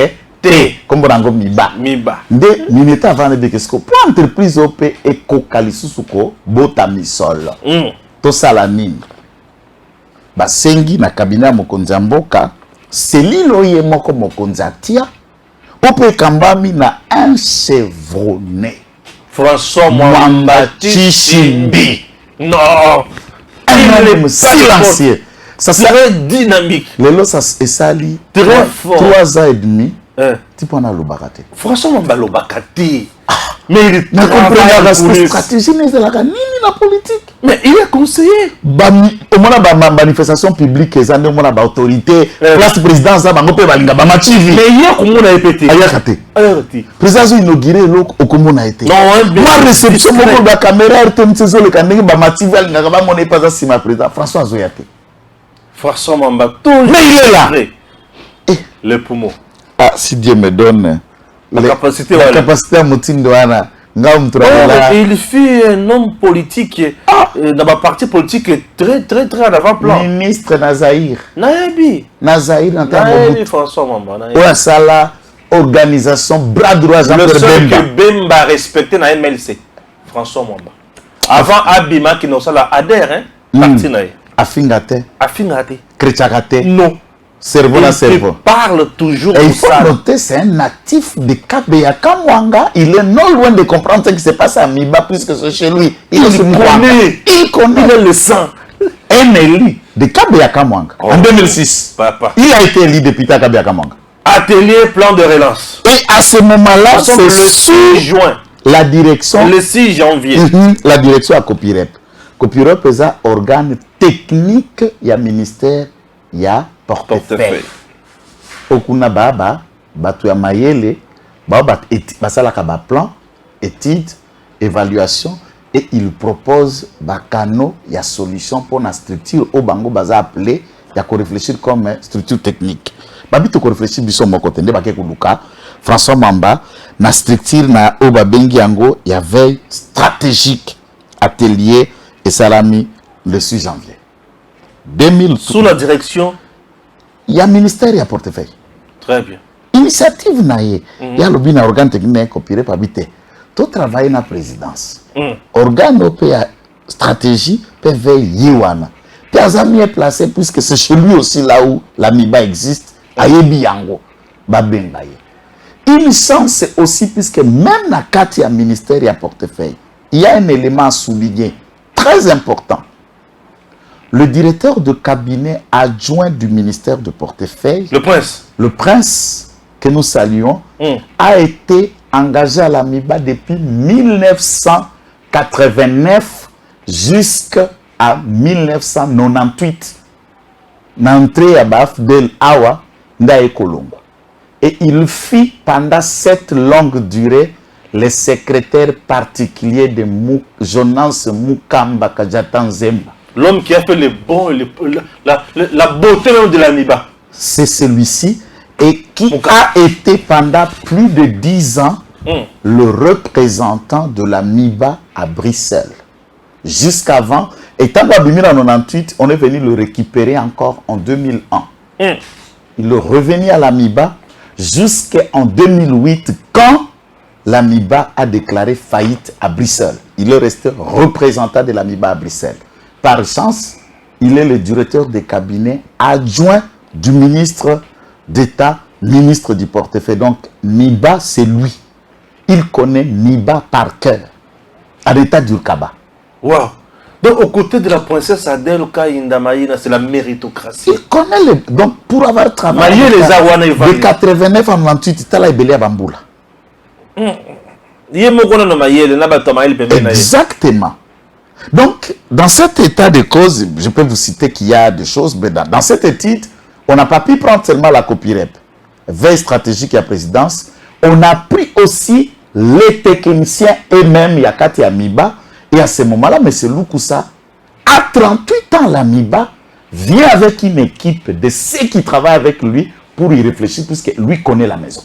Comme on miba. Miba. De mineta avant de dire que pour entreprise op et kokalisusouko bota misol. To salanine. Ba sengi na cabinet mokonza mboka, c'est lilo ye moko mokonza tia. Ope kambami na un chevronné. François Mwamba Tshimbi. Non. Un homme silencieux. Ça serait dynamique. Lelo ça esali très fort. 3 ans et demi. Tu peux en aller au Bakate. François Mwamba lo Bakate. Mais il n'a compris la stratégie, mais c'est la politique. Mais il est conseiller. Au moins, la manifestation publique, il y a une autorité. Place président, ça va balinga ba machivi. Mais il y a comment on a répété. Ayakate. Président inauguré au comment on a été. Non, ma réception de la caméra, RTM saison le caméra ba machivi alinga ba mon pas si ma président François Zoyate. François Mwamba. Mais il est là. Le poumon. Ah, si Dieu me donne la capacité à Moutindo Ana. Il fut un homme politique dans ma partie politique très à l'avant-plan. Ministre Nazaïr. Nazaïr Nazaïr François Mwamba. Ouais, ça là, organisation bras droit le seul que Bemba respecté dans MLC. François Mwamba. Avant Abima qui nous a adhéré, parti naï. Afingate. Krechakate. Non. Cerveau la cerveau. Parle toujours. Et il faut noter, c'est un natif de Kabeyaka Mwanga. Il est non loin de comprendre ce qui se passe à Miba, puisque c'est chez lui. Il connaît. Il est le sang. Un élu de Kabeyaka Mwanga. En 2006. Papa. Il a été élu député à Kabeyaka Mwanga. Atelier plan de relance. Et à ce moment-là, C'est le c'est 6 sur juin. la direction. Le 6 janvier. La direction à Copirep. Copirep est un organe technique, il y a ministère, il y a portefeuille. Okuna baba, batu ya mayele, baba basalaka ba plan, étude, évaluation, et il propose ba canaux, il y a solution pour la structure au bango baza appelé, il y a qu'on réfléchir comme structure technique. Babi to ko réfléchir biso moko tende ba ke kuluka François Mamba na structure na oba bengi yango, il y avait stratégique atelier et salami le 6 janvier 2000 sous la direction. il y a ministère, il y a portefeuille. Très bien. Initiative naie. Il y a l'objet d'un organe technique copié par habité. Tout travail na présidence. Organe européen stratégie peut veiller wana. Piazami est placé puisque c'est chez lui aussi là où la MIBA existe. Ayebi yango babengaye. Une chance c'est aussi puisque même na kati ya ministère et à portefeuille, il y a un élément à souligner très important. Le directeur de cabinet adjoint du ministère de portefeuille, le prince que nous saluons, a été engagé à la MIBA depuis 1989 jusqu'à 1998. N'entrée à Bafdel Awa Ndae Kolongo. Et il fit pendant cette longue durée le secrétaire particulier de Jonas Mukamba Kajatan Zemba. L'homme qui a fait le bon, la beauté même de la MIBA. C'est celui-ci et qui a été pendant plus de 10 ans le représentant de la MIBA à Bruxelles. Jusqu'avant, et tant en 1998, on est venu le récupérer encore en 2001. Il est revenu à la MIBA jusqu'en 2008 quand la MIBA a déclaré faillite à Bruxelles. Il est resté représentant de la MIBA à Bruxelles. Par chance, il est le directeur des cabinets adjoint du ministre d'État, ministre du portefeuille. Donc, MIBA, c'est lui. Il connaît MIBA par cœur. À l'état d'Urkaba. Wow. Donc, aux côtés de la princesse Adèle Kainda Maïna, c'est la méritocratie. Il connaît les... Donc, pour avoir travaillé de 89 à 98, il a été à Bamboula. Exactement. Donc, dans cet état de cause, je peux vous citer qu'il y a des choses, mais dans cette étude, on n'a pas pu prendre seulement la copie REP, veille stratégique et à présidence, on a pris aussi les techniciens eux-mêmes, Yakati Amiba, et à ce moment-là, M. Loukoussa, à 38 ans, l'Amiba vient avec une équipe de ceux qui travaillent avec lui pour y réfléchir, puisque lui connaît la maison.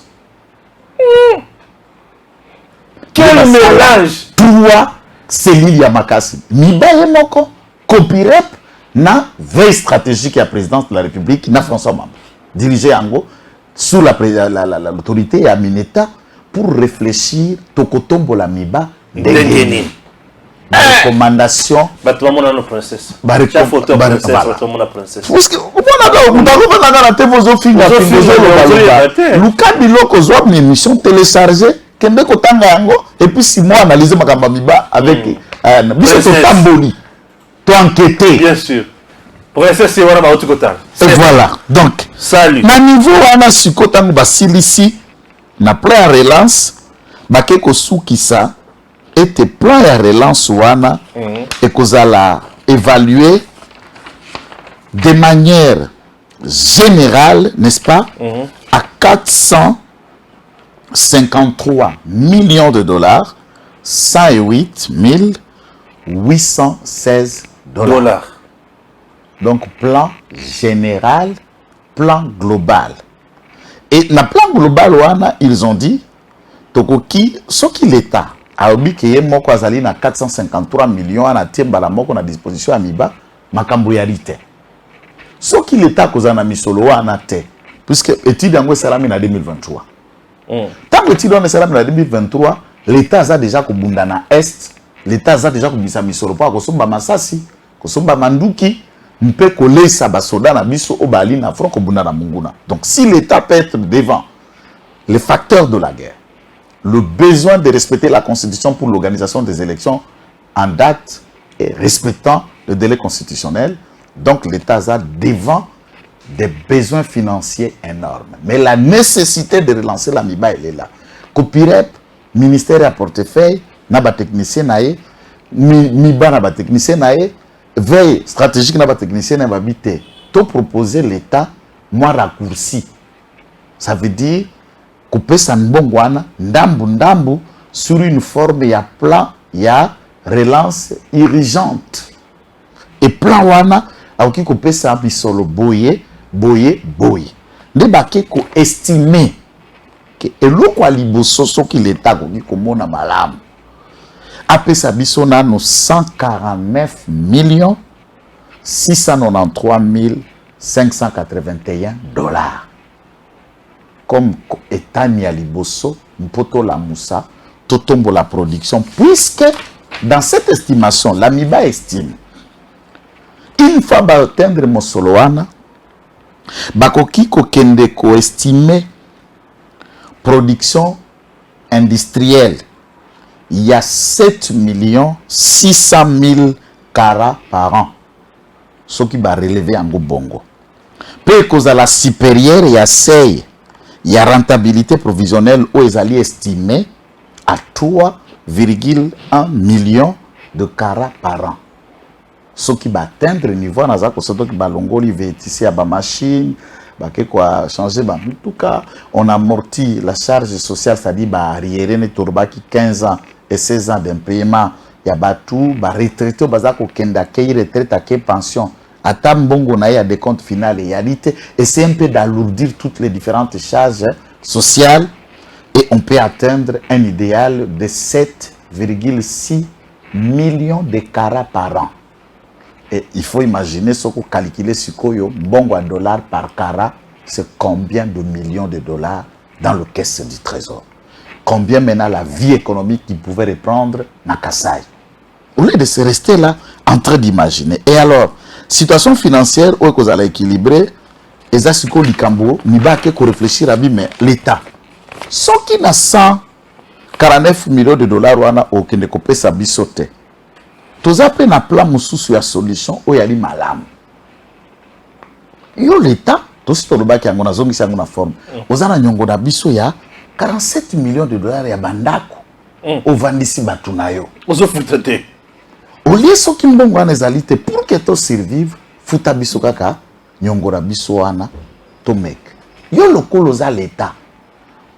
Quel mélange! Trois, c'est Lilia Makassi. Miba Yemoko, Kopirep, na veille stratégique et à présidence de la République, na François Mamba. Dirigé en gros sous l'autorité à Mineta pour réfléchir Tokotombo la Miba Dengeni. Recommandation. Batouamona princesse. Barika photo princesse, Batouamona princesse. Parce que on a Luka Biloko zwa une émission téléchargée kende kotanga yango et puis si moi analyser makamba miba avec biso to tamboli to enquêter. Bien sûr. Princesse c'est wana ba otukotanga. Et voilà. Donc salut. Na niveau wana sikotango basilisi na plan ya relance bakeko sukisa était plan ya relance wana et kozala évaluer de manière générale, n'est-ce pas, à 453 millions de dollars, 108 816 dollars. Donc plan général, plan global. Et dans le plan global wana, ils ont dit tokoki soki l'État a oublié que moko azali na 453 millions à tiembala moko na disposition à Miba makambo ya rite. Soki l'État kozana misolo wana te puisque étude yango salami na 2023. Tant que étude yango salami na 2023, l'État a déjà kobunda na est, l'État a déjà kobisa misolo pa kosomba masasi, kosomba manduki, mpe kolesa basoda na biso obali na front kobunda na munguna. Donc si l'État peut être devant les facteurs de la guerre, le besoin de respecter la Constitution pour l'organisation des élections en date et respectant le délai constitutionnel. Donc l'État a devant des besoins financiers énormes. Mais la nécessité de relancer la MIBA, elle est là. Copirep, ministère à portefeuille, n'a pas technicien naé, MIBA n'a pas technicien naé, veille stratégique n'a pas technicien n'a pas habité. Tout proposer l'État, moi raccourci. Ça veut dire couper sa mbongwana, ndambu, sur une forme, il y a plan, il y a relance urgente. Et plan wana, a qui couper sa bisolo boye. Ne baki ko estimer que eloko aliboso soki l'État ko komona malamu. Apesa biso na no 149 millions 693 581 $. Comme État ni aliboso, mpoto la moussa, totombo la production, puisque dans cette estimation, la MIBA estime, une fois va atteindre Mosoloana, bakoki ko kende ko estimer production industrielle, il y a 7 600 000 carats par an. Ce qui va relever en bongo. Peu cause à la supérieure, il y a seuil. Il y a rentabilité provisionnelle où ils allaient estimer à 3,1 millions de carats par an. Ce qui va atteindre le niveau, qui va longoli ici à la machine, quoi changer. En tout cas, on amortit la charge sociale, c'est-à-dire arrière ne tourba qui 15 ans et 16 ans d'impayement. Il y a tout, retraité, bazako kenda kei retraite à quelle pension. À Tambongo na ya des comptes finales et réalité, et c'est un peu d'alourdir toutes les différentes charges sociales et on peut atteindre un idéal de 7,6 millions de carats par an. Et il faut imaginer ce qu'on calcule sur Koyo, bongo à dollars par carat, c'est combien de millions de dollars dans le caisse du trésor. Combien maintenant la vie économique qui pouvait reprendre Nakasai. Au lieu de se rester là en train d'imaginer. Et alors, situation financière où vous allez équilibrer, et ça c'est quoi l'Ikambo, n'y va que réfléchir à mais l'État. Ce qui n'a 149 millions de dollars ou ana au kende kopé sa bisote. Tous après na plan mususu ya solution où yali malam. Yo l'État, tout ce que le bac yango na zongi sango na forme. Ozana nyongo na biso ya 47 millions de dollars ya bandako. Au vandisi batunayo. Ozo futete. Au lieu ce qui mbongo wana ezalite pour que to survive, futa biso kaka nyongora biso wana to mek. Yo lokolo za l'État.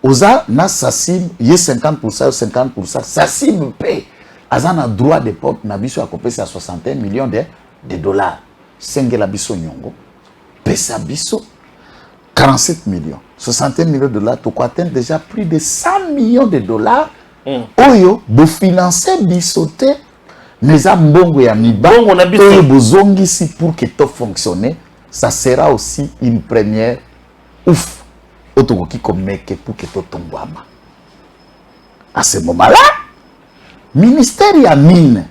Oza na sasim ye 50% 50% sasim paye. Azana droit de porte na biso akopesa 61 millions de dollars. Sengela biso nyongo. Pesa biso 47 millions. 61 millions de dollars, tu atteindre déjà plus de 100 millions de dollars. Oyo, de financer bisote, mais à mbongo ya miba, oyo bozongi si pour que tout fonctionne, ça sera aussi une première ouf. Otokoki komeke pour que tout tombe. À ce moment-là, ministère ya mine,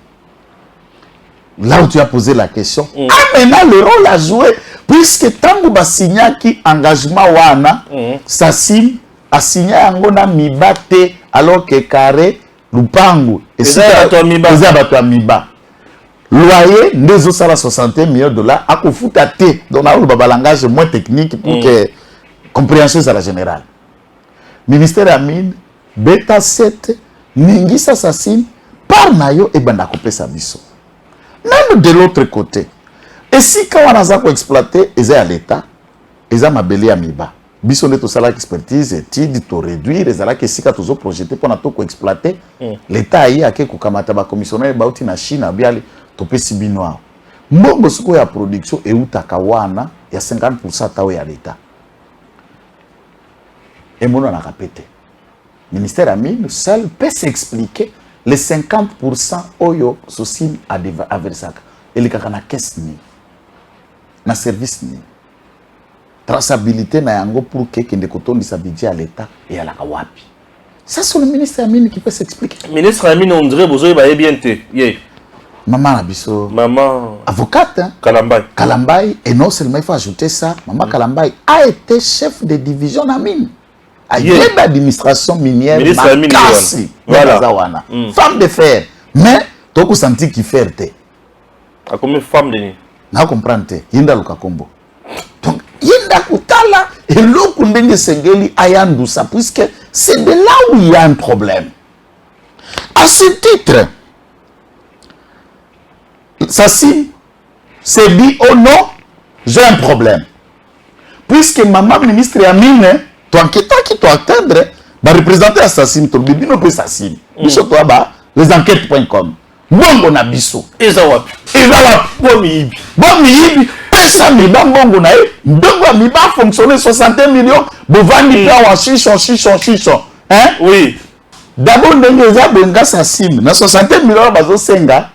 là où tu as posé la question, maintenant le rôle à jouer, puisque tant que signé qui engagement wana, ça signe, a signé angona mibate, alors que carré, lupangu, et c'est à miba. Loyer, nous avons 61 millions de dollars, à kofuta te, donc on a un langage moins technique pour que compréhension à la générale. Ministère à mine, beta 7, Ningisa Sassine, par Nayo et Bandakopé Sabiso. Même de l'autre côté. Et si quand on a exploité, ils sont à l'État, ils sont à Bélé à Miba. Biso neto sala expertise, étude, to réduire, ils sont si quand ils ont projeté pour nous exploiter, l'État a été Kukamata ba commissionnaire bauti na Chine a bien to pesi binoa. Mbongo suko ya production et utakawana ya 50% tawe ya l'État. Et mon on a répété. Ministère a mis seul peut s'expliquer les 50% oyo sosim à versaka et les kakana caisse ni na service ni traçabilité na yango pour que kende kotondi sa budget à l'État et à la kawapi. Ça c'est le ministre Amine qui peut s'expliquer. Ministre Amine on dirait besoin ba bien te. Maman Abisso. Maman avocate hein? Kalambay. Kalambay et non seulement il faut ajouter ça, maman Kalambay a été chef de division na mine. Il y a une administration minière, voilà. Femme de fer, mais tu as senti qu'il fait. Comme femme de nuit. Tu comprends? Il y a un combo. Donc, il y banda kutala eloko ndenge sengeli ayandusa, puisque c'est de là où il y a un problème. À ce titre, Sassim s'est dit, oh non, j'ai un problème. Puisque maman ministre Amine, toi qui attendre, va représenter Sassim, ton bébé non peut Sassim. Biso toi ba, les enquêtes.com. Bongo na biso. Ezawap. Bomi. Pesa miba bongo na e. Bongo miba fonctionner 60 millions. Bovandi pa wa chichon. Hein? Oui. D'abord ndenge eza benga Sassim. Na 60 millions bazo senga.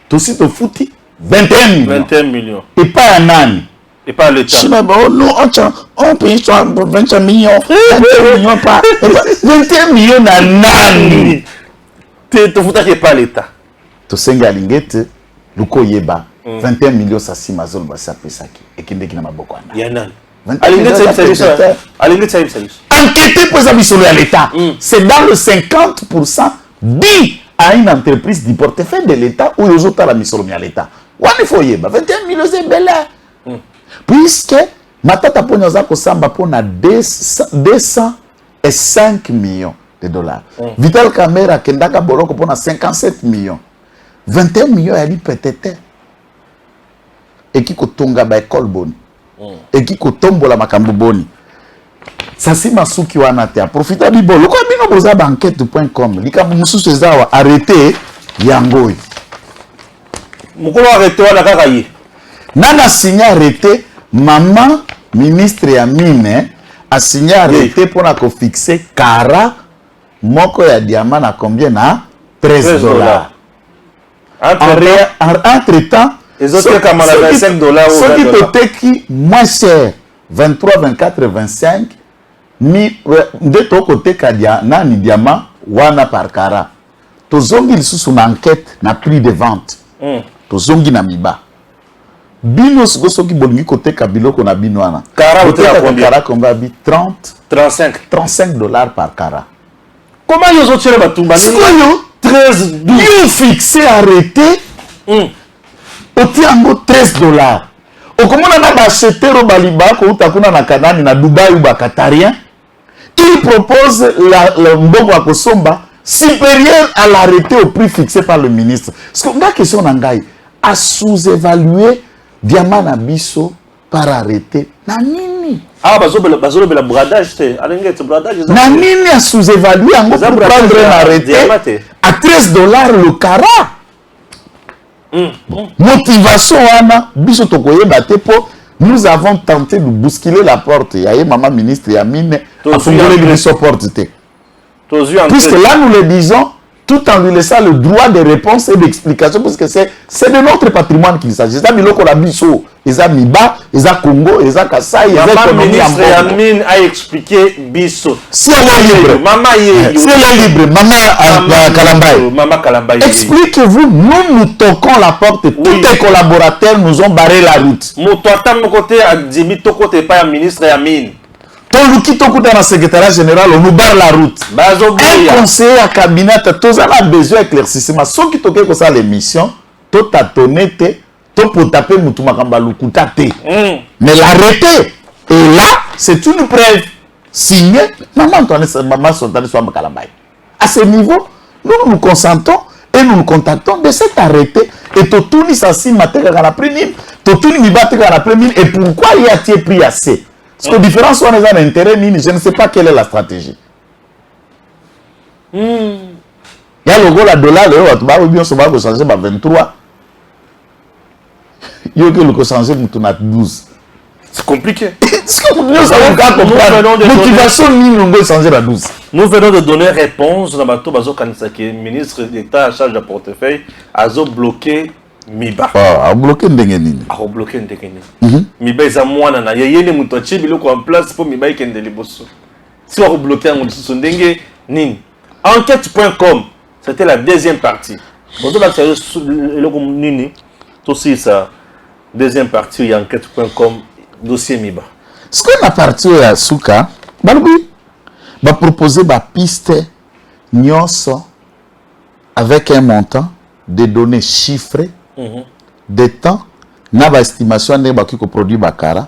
Tosi to futi 21 millions. 21 millions. Et pas un âne. Et pas l'État. On paye 25 millions. 21 millions pas. 21 millions na nani. Tu foutas que pas l'État. To senga lingete luko yeba 21 millions Sassim azol basa pesaki ekindeki na maboko ana. Yanan. Enquêter pour ça sur l'État. C'est dans le 50% dit à une entreprise du portefeuille de l'État ou aux autres à la mission de l'État. Wani foyeba 21 millions c'est bel. Puisque matata pona za ko samba pona 205 millions de dollars. Vital Camera kendaka boroko pona 57 millions. 21 millions ya li peut-être. Et qui kotonga ba école boni. Et qui kotombola makambo boni. Sassim Masuki wana te profita bibolo ko bino boza banquette.com likambo mususu ezawa arrêter yangoy. Mukolo arrêter wana kaka ye. Nana signé arrêté maman ministre ya mine a signé arrêté pour na ko fixer kara moko ya diamant na combien na $13. Entre temps les autres comme $25 ceux qui te qui moins cher 23 24 25 ni de ton côté kadia nani diamant wana par kara to zongi lisusu na enquête na prix de vente to zongi na miba bino soki bolingi côté kabiloko na bino wana kara combien bi 35 dollars par kara. Comment ils ont tiré batumba 13 ils fixé arrêté au tiango $13. Au comment on a acheté Robaliba ko utakuna na Kanani na Dubaï ou Qatarien, il propose le mbongo à Kosomba supérieur à l'arrêté au prix fixé par le ministre. Parce que la question nangai a sous-évalué Diamant Nabiso par arrêté. Na nini? Ah bazo bela bradage c'est alengete bradage. Na nini a sous-évalué en pour prendre un arrêté à $13 le carat. Motivation wana biso tokoye batepo nous avons tenté de bousculer la porte ya maman ministre Yamine a fongolé les porte te. Puisque là nous le disons tout en lui laissant le droit de réponse et d'explication parce que c'est de notre patrimoine qu'il s'agit. Ça biloko la biso, eza Miba, eza Congo, eza Kasai, eza économie en ministre Yamine a expliqué biso. Si elle est libre, maman ye. Si elle est libre, maman Kalambaye. Expliquez-vous, nous toquons la porte, tous les collaborateurs nous ont barré la route. Motoata mon côté a dit côté pas ministre Yamine. Toluki tokuta na secrétariat général, on nous barre la route. Un conseiller à cabinet, tous a besoin d'éclaircissement. Ceux qui toquent comme ça l'émission, tout a tonné, tout pour taper Moutouma Lukuta. Mais l'arrêté, et là, c'est une preuve signée. Maman Sontane soit Kalambay. À ce niveau, nous nous consentons et nous nous contactons de cet arrêté. Et tout ni Sassim Mateka à la première, tout ni Mibateka à la première. Et pourquoi il a été pris assez? Parce que différence soit les intérêts, je ne sais pas quelle est la stratégie. Il y a le gros la dollar, le bien se va changer 23. Il y a que le changer 12. C'est compliqué. Motivation ni changer à 12. Nous venons de donner réponse dans bateau bazo kanisaki ministre d'État en charge de portefeuille a bloqué Miba. A bloqué ndengeni. A bloqué ndengeni. Miba eza mwana na yeyene muto achi biloko en place pour Miba ikende liboso. Si on bloqué en dessous ndenge nini. Enquête.com, c'était la deuxième partie. Bonjour la série le nini. Aussi ça deuxième partie enquête.com dossier Miba. Ce qu'on a parti à Souka, Balbi va proposer ma piste nyonso avec un montant de données chiffrées. Des temps, na ba estimation ne ba kiko produit bakara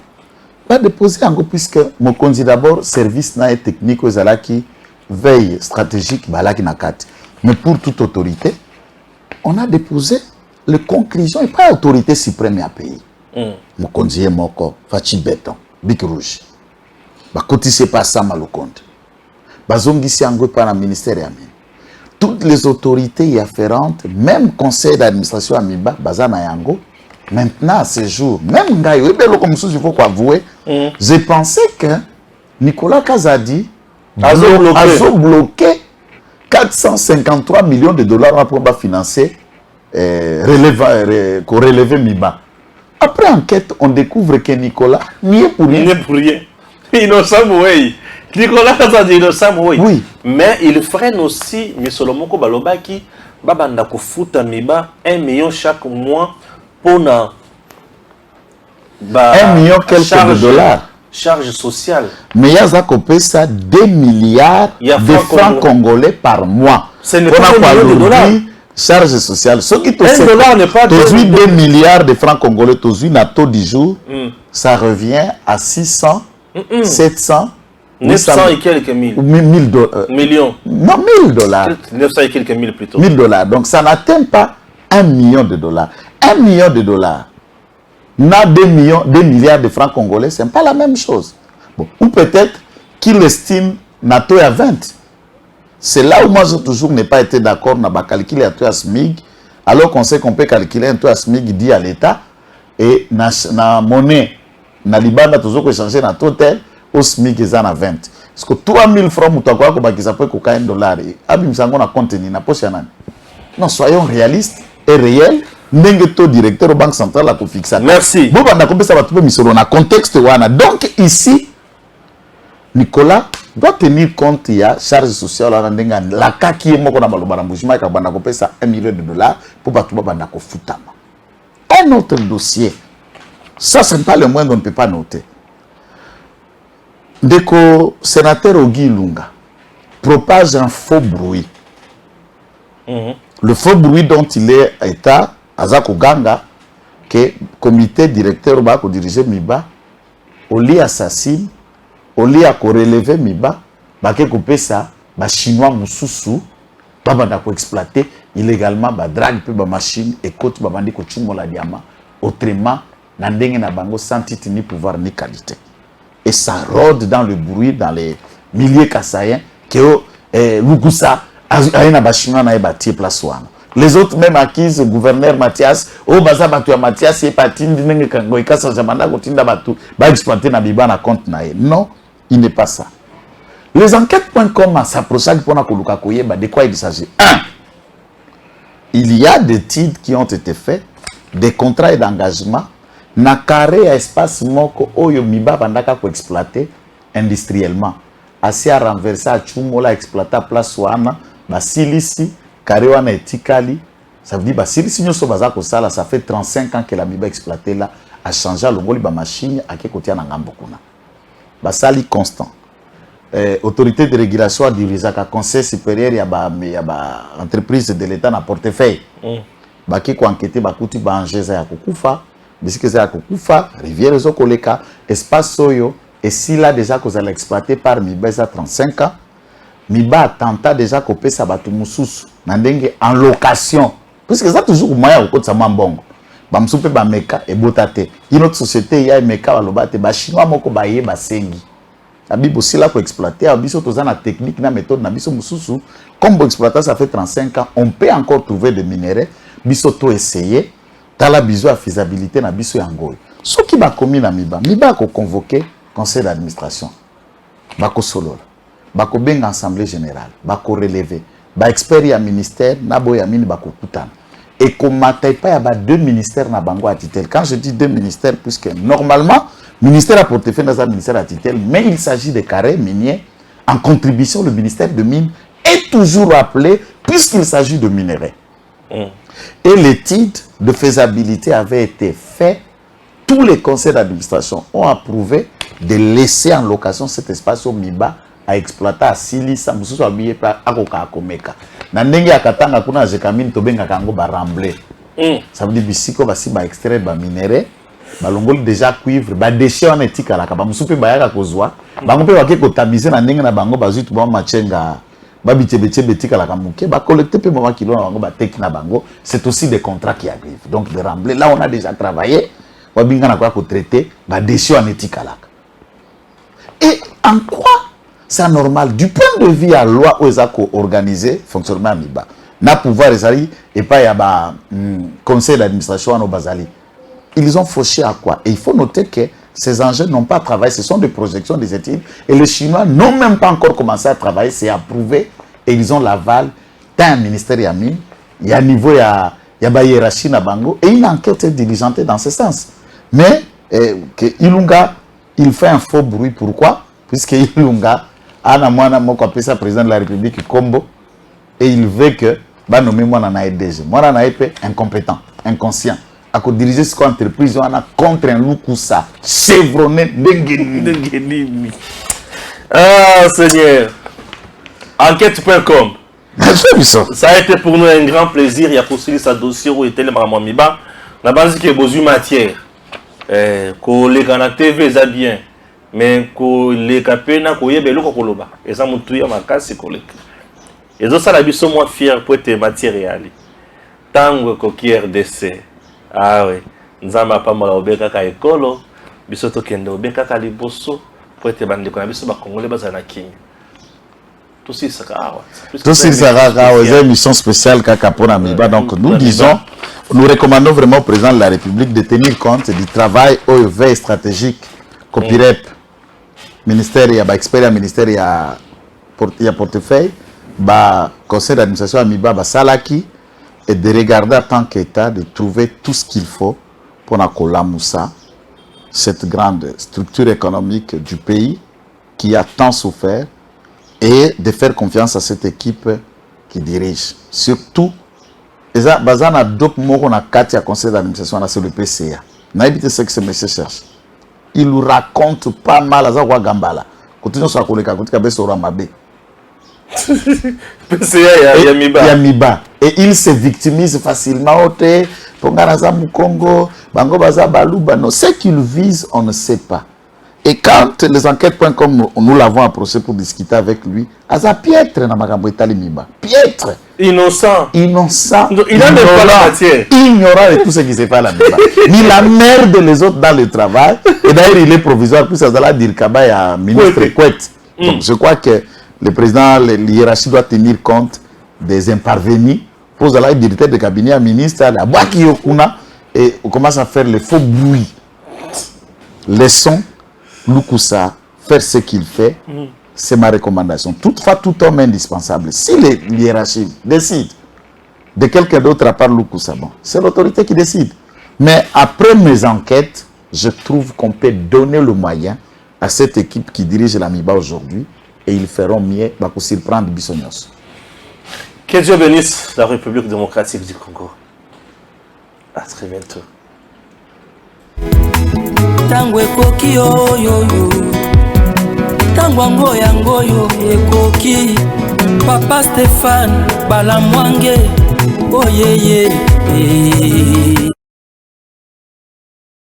va déposer encore puisque mon conduit d'abord service na technique aux ala qui veille stratégique balaki nakati. Mais pour toute autorité, on a déposé les conclusions et pas autorité suprême à pays. Mon conduit moko fachi béton bic rouge. Ba kotise pas ça mal au compte. Bazongi si angwe par le ministère yamin. Toutes les autorités afférentes, même conseil d'administration Amiba, bazana yango. Maintenant, à ce jour, même Ngayo, comme ça, il faut avouer, j'ai pensé que Nicolas Kazadi a bloqué 453 millions de dollars pour financer relever Miba. Après enquête, on découvre que Nicolas n'y est pour rien. Il n'est pour rien. Innocent, oui. Nicolas Kazadi innocent, oui. Mais il freine aussi, M. Solomoko Balobaki, Babanda Kofuta Miba, 1 million chaque mois. Pour 1 million quelques de dollars. Charge sociale. Mais il y a ça 2 milliards de francs congolais par mois. Ce n'est pas 1 million de dollars. Charge sociale. Ce qui te $1 dollar n'est pas 2 milliards de francs congolais, na taux du jour, ça revient à 600, 700, 900 et quelques mille. Millions. Non, 1000 dollars. 900 et quelques mille plutôt. 1000 dollars. Donc ça n'atteint pas 1 million de dollars. 1 million de dollars, n'a 2 milliards de francs congolais, ce n'est pas la même chose. Bon, ou peut-être qu'il estime NATO à 20. C'est là où moi je toujours n'ai pas été d'accord na calculer à taux à SMIG, alors qu'on sait qu'on peut calculer un taux à SMIG dit à l'État et na monnaie na Libanda toujours échanger na taux tel au SMIG ils en a 20. Parce que 3000 francs mutakwa ko bakisa pe ko $1 dollar. Abi msango na contenu na poche nani. Non, soyons réalistes et réels. N'engue directeur de Banque Centrale a fixé. Merci. Bon, on a compris ça va tout le monde contexte. Donc ici, Nicolas doit tenir compte il y a charge sociale la cas qui est moko na baloba na mbujima ka banda ko ça 1 million de dollars pour pas tout banda ko futama. Un autre dossier. Ça c'est pas le moins qu'on ne peut pas noter. Deko sénateur Ogi Lunga propage un faux bruit. Le faux bruit dont il est état Azako Ganga, que comité directeur va diriger Miba, au lit assassine, au lit à relever Miba, baké coupé ça, ba chinois mususu, babanda ko exploiter illégalement ba drague pe ba machine et côte ba bandi ko chumo la diamant, autrement na ndenge na bango sans titre ni pouvoir ni qualité. Et ça rôde dans le bruit dans les milliers kassaïens que Lugusa aina ba chinois na ebati place wana. Les autres même acquises, gouverneur Mathias, au baza batu ya Mathias, et patine, dingue kango, et kasa jamanda, kotinda batu, ba exploiter na biba na compte na ye. Non, il n'est pas ça. Les enquêtes.com s'approchent pour na koluka koyeba, de quoi il s'agit? 1. Il y a des titres qui ont été faits, des contrats et d'engagement, na carré à espace moko, oyo miba bandaka ko exploiter industriellement. Assez à renverser à chumola, exploiter place wana, ba silisi, carré wana etikali, ça veut dire bah si nyoso baza ko sala, ça fait 35 ans que la miba exploité là a changé longoli ba machine à ke kotia na ngambo kuna. Ba sali constant. Autorité de régulation dirige ka conseil supérieur ya ba entreprise de l'état na portefeuille. Ba ki ko enquêter ba kuti ba angeza ya kokufa, bisike za kokufa, rivière zo koleka, espace soyo et si là déjà que vous allez exploiter par miba ça 35 ans. Miba tenta déjà copier sa batu mususu nandenge en location parce que ça toujours moyen au côté sa mambongo ba msupe ba meka et botate une autre société ya meka balobate ba chinois moko ba ye ba sengi abibo sila ko exploiter abiso tozana technique na méthode na biso mususu comme bo exploiter ça fait 35 ans on peut encore trouver des minéraux biso to essayer tala biso à faisabilité na biso yango ce qui ba commis na miba ko convoquer conseil d'administration ba ko solo bako benga assemblée générale bako relever ba expert ya ministère na boya mini bako kutana et comme matai pas ya ba 2 ministères na bango à titel. Quand je dis 2 ministères puisque normalement ministère à portefeuille dans un ministère à titel, mais il s'agit de carrés miniers en contribution. Le ministère de mines est toujours appelé puisqu'il s'agit de minerais. Et l'étude de faisabilité avait été faite. Tous les conseils d'administration ont approuvé de laisser en location cet espace au Miba à exploiter à Silisa mususu abiye pa akoka akomeka na ndenge akatanga kuna jekamine tobenga kango ba rambler ça veut dire bisiko basi ba extraire ba minéraux balongoli déjà cuivre ba déchet wana etikalaka bamusu mpe bayaka kozwa bango mpe bake kotamize na ndenge na bango bazwi tu bamachenga babitebetebe etikalaka moke bacollecte mpe mwa kilo na bango bateki na bango. C'est aussi des contrats qui arrivent, donc de rembler là on a déjà travaillé wabinga na kwa kotraiter ba déchet wana etikalaka. Et en quoi c'est normal du point de vue à loi aux accords organisés fonctionnement à Miba na pouvoir ezali et pas y a ba conseil d'administration au Bazali. Ils ont fauché à quoi? Et il faut noter que ces engins n'ont pas travaillé, ce sont des projections, des études, et les Chinois n'ont même pas encore commencé à travailler, c'est approuvé, et ils ont l'aval d'un ministère Yamin, il y a niveau, il y a hiérarchie na bango, et une enquête est diligentée dans ce sens. Mais que Ilunga, il fait un faux bruit, pourquoi? Puisque Ilunga, Ana Mwana Moko appelle ça président de la République Combo, et il veut que bah nommer moi na EDG, moi na incompétent, inconscient. À diriger cette entreprise, on a contre un Lukusa chevronné d'Engenimi. Ah, Seigneur. Enquête.com. Ça a été pour nous un grand plaisir. Il y a poursuivi sa dossier où était le Maramamiba. La base qui est besoin de matière. Que les canaux TV, ça bien. Mais que les capena, que les bello, que l'oba. Et ça, mon tout, ma casse, c'est collègue. Et donc, ça, la biso, moi, fier pour être matériel. Tango, coquille RDC. Ah oui, nous avons pas mal obéka ka ekolo, biso to kende obéka ka liboso, pour être bandé qu'on a biso ba congolais bazana king. Tout ça sera. Tout ça sera aux émissions spéciales Kakapona Miba. Donc nous disons, nous recommandons vraiment au président de la République de tenir compte du travail au veille stratégique Copirep, ministère il y a expert ministère il y a portefeuille, ba conseil d'administration à Miba ba salaki. Et de regarder en tant qu'État, de trouver tout ce qu'il faut pour Moussa, cette grande structure économique du pays qui a tant souffert, et de faire confiance à cette équipe qui dirige. Surtout, Bazana Dop Moro na Katia conseil d'administration, c'est le PCA. N'habitez ce que ce monsieur cherche. Il nous raconte pas mal à Zawa Gambala. Continuons sur la colléga, continuons sur Ramabé. Yamiba. Et il se victimise facilement. Ce qu'il vise, on ne sait pas. Et quand les enquêtes.com, nous l'avons approché pour discuter avec lui, Aza piètre na makambo etali Miba. Piètre. Innocent. Innocent. Il n'a même pas la matière. Ignorant de tout ce qui se fait à la Miba. Ni la merde les autres dans le travail. Et d'ailleurs, il est provisoire. Puis ça va dire Kaba à ministre Kouet. Donc je crois que le président, l'hiérarchie doit tenir compte des imparvenus. Pose la directeur de cabinet à ministre, la boîte Yokuna, et on commence à faire les faux bruits. Laissons Lukusa faire ce qu'il fait. C'est ma recommandation. Toutefois, tout homme est indispensable. Si l'hiérarchie décide de quelqu'un d'autre à part Lukusa, bon, c'est l'autorité qui décide. Mais après mes enquêtes, je trouve qu'on peut donner le moyen à cette équipe qui dirige la MIBA aujourd'hui, et ils feront mieux pour surprendre Bissonios. Que Dieu bénisse la République démocratique du Congo. À très bientôt. Tango ekoki oyoyo, tango ngoyo ekoki, Papa Stéphane Balamwange, oyeye.